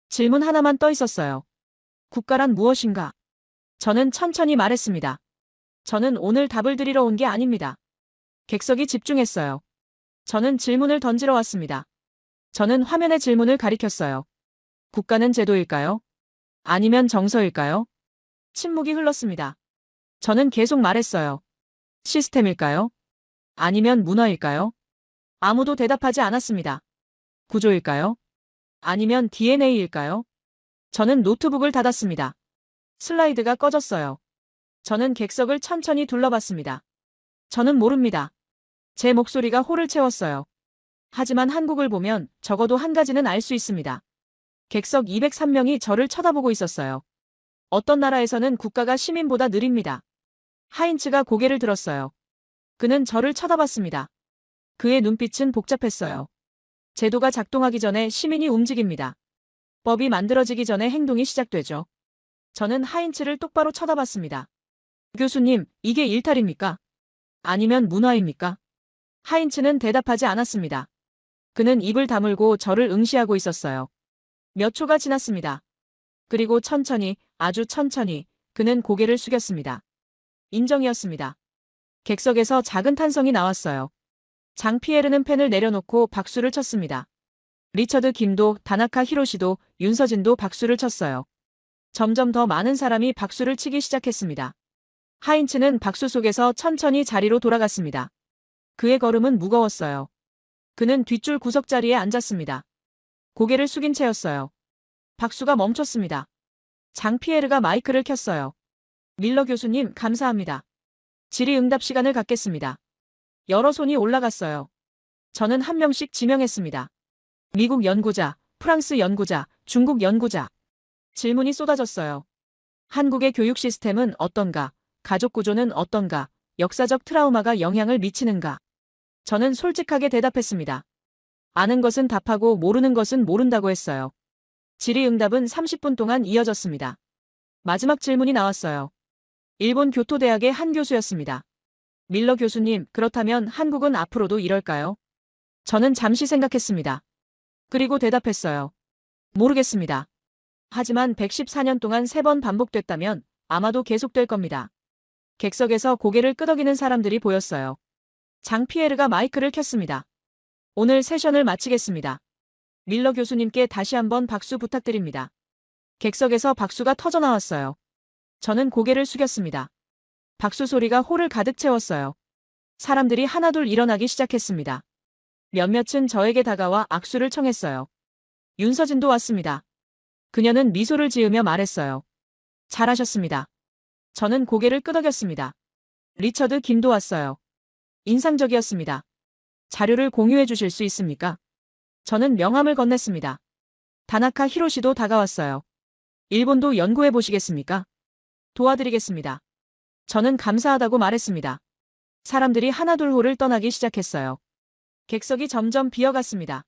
질문 하나만 떠 있었어요. 국가란 무엇인가? 저는 천천히 말했습니다. 저는 오늘 답을 드리러 온 게 아닙니다. 객석이 집중했어요. 저는 질문을 던지러 왔습니다. 저는 화면에 질문을 가리켰어요. 국가는 제도일까요? 아니면 정서일까요? 침묵이 흘렀습니다. 저는 계속 말했어요. 시스템일까요? 아니면 문화일까요? 아무도 대답하지 않았습니다. 구조일까요? 아니면 DNA일까요? 저는 노트북을 닫았습니다. 슬라이드가 꺼졌어요. 저는 객석을 천천히 둘러봤습니다. 저는 모릅니다. 제 목소리가 홀을 채웠어요. 하지만 한국을 보면 적어도 한 가지는 알 수 있습니다. 객석 203명이 저를 쳐다보고 있었어요. 어떤 나라에서는 국가가 시민보다 느립니다. 하인츠가 고개를 들었어요. 그는 저를 쳐다봤습니다. 그의 눈빛은 복잡했어요. 제도가 작동하기 전에 시민이 움직입니다. 법이 만들어지기 전에 행동이 시작되죠. 저는 하인츠를 똑바로 쳐다봤습니다. 교수님, 이게 일탈입니까? 아니면 문화입니까? 하인츠는 대답하지 않았습니다. 그는 입을 다물고 저를 응시하고 있었어요. 몇 초가 지났습니다. 그리고 천천히, 아주 천천히, 그는 고개를 숙였습니다. 인정이었습니다. 객석에서 작은 탄성이 나왔어요. 장 피에르는 펜을 내려놓고 박수를 쳤습니다. 리처드 김도, 다나카 히로시도, 윤서진도 박수를 쳤어요. 점점 더 많은 사람이 박수를 치기 시작했습니다. 하인츠는 박수 속에서 천천히 자리로 돌아갔습니다. 그의 걸음은 무거웠어요. 그는 뒷줄 구석자리에 앉았습니다. 고개를 숙인 채였어요. 박수가 멈췄습니다. 장 피에르가 마이크를 켰어요. 밀러 교수님, 감사합니다. 질의응답 시간을 갖겠습니다. 여러 손이 올라갔어요. 저는 한 명씩 지명했습니다. 미국 연구자, 프랑스 연구자, 중국 연구자. 질문이 쏟아졌어요. 한국의 교육 시스템은 어떤가? 가족 구조는 어떤가? 역사적 트라우마가 영향을 미치는가? 저는 솔직하게 대답했습니다. 아는 것은 답하고 모르는 것은 모른다고 했어요. 질의응답은 30분 동안 이어졌습니다. 마지막 질문이 나왔어요. 일본 교토대학의 한 교수였습니다. 밀러 교수님, 그렇다면 한국은 앞으로도 이럴까요? 저는 잠시 생각했습니다. 그리고 대답했어요. 모르겠습니다. 하지만 114년 동안 3번 반복됐다면 아마도 계속될 겁니다. 객석에서 고개를 끄덕이는 사람들이 보였어요. 장 피에르가 마이크를 켰습니다. 오늘 세션을 마치겠습니다. 밀러 교수님께 다시 한번 박수 부탁드립니다. 객석에서 박수가 터져나왔어요. 저는 고개를 숙였습니다. 박수 소리가 홀을 가득 채웠어요. 사람들이 하나둘 일어나기 시작했습니다. 몇몇은 저에게 다가와 악수를 청했어요. 윤서진도 왔습니다. 그녀는 미소를 지으며 말했어요. 잘하셨습니다. 저는 고개를 끄덕였습니다. 리처드 김도 왔어요. 인상적이었습니다. 자료를 공유해 주실 수 있습니까? 저는 명함을 건넸습니다. 다나카 히로시도 다가왔어요. 일본도 연구해 보시겠습니까? 도와드리겠습니다. 저는 감사하다고 말했습니다. 사람들이 하나둘 홀을 떠나기 시작했어요. 객석이 점점 비어갔습니다.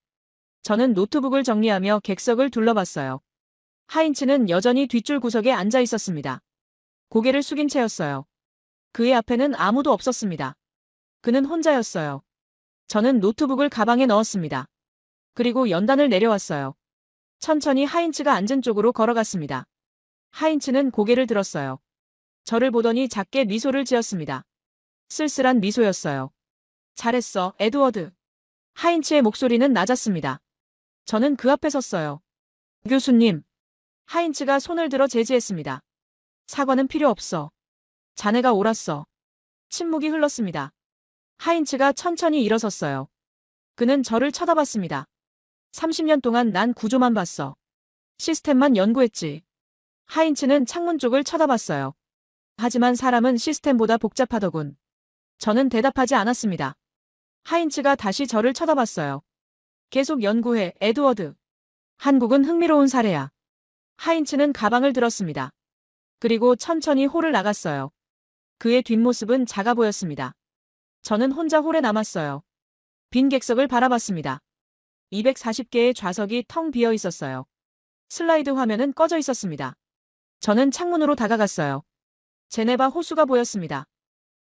저는 노트북을 정리하며 객석을 둘러봤어요. 하인츠는 여전히 뒷줄 구석에 앉아 있었습니다. 고개를 숙인 채였어요. 그의 앞에는 아무도 없었습니다. 그는 혼자였어요. 저는 노트북을 가방에 넣었습니다. 그리고 연단을 내려왔어요. 천천히 하인츠가 앉은 쪽으로 걸어갔습니다. 하인츠는 고개를 들었어요. 저를 보더니 작게 미소를 지었습니다. 쓸쓸한 미소였어요. 잘했어, 에드워드. 하인츠의 목소리는 낮았습니다. 저는 그 앞에 섰어요. 교수님. 하인츠가 손을 들어 제지했습니다. 사과는 필요 없어. 자네가 옳았어. 침묵이 흘렀습니다. 하인츠가 천천히 일어섰어요. 그는 저를 쳐다봤습니다. 30년 동안 난 구조만 봤어. 시스템만 연구했지. 하인츠는 창문 쪽을 쳐다봤어요. 하지만 사람은 시스템보다 복잡하더군. 저는 대답하지 않았습니다. 하인츠가 다시 저를 쳐다봤어요. 계속 연구해, 에드워드. 한국은 흥미로운 사례야. 하인츠는 가방을 들었습니다. 그리고 천천히 홀을 나갔어요. 그의 뒷모습은 작아 보였습니다. 저는 혼자 홀에 남았어요. 빈 객석을 바라봤습니다. 240개의 좌석이 텅 비어 있었어요. 슬라이드 화면은 꺼져 있었습니다. 저는 창문으로 다가갔어요. 제네바 호수가 보였습니다.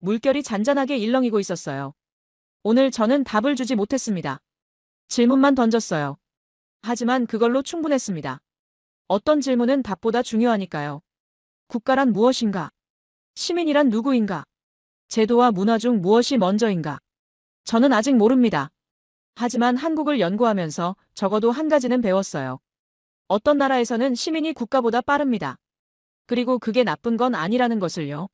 물결이 잔잔하게 일렁이고 있었어요. 오늘 저는 답을 주지 못했습니다. 질문만 던졌어요. 하지만 그걸로 충분했습니다. 어떤 질문은 답보다 중요하니까요. 국가란 무엇인가? 시민이란 누구인가? 제도와 문화 중 무엇이 먼저인가? 저는 아직 모릅니다. 하지만 한국을 연구하면서 적어도 한 가지는 배웠어요. 어떤 나라에서는 시민이 국가보다 빠릅니다. 그리고 그게 나쁜 건 아니라는 것을요.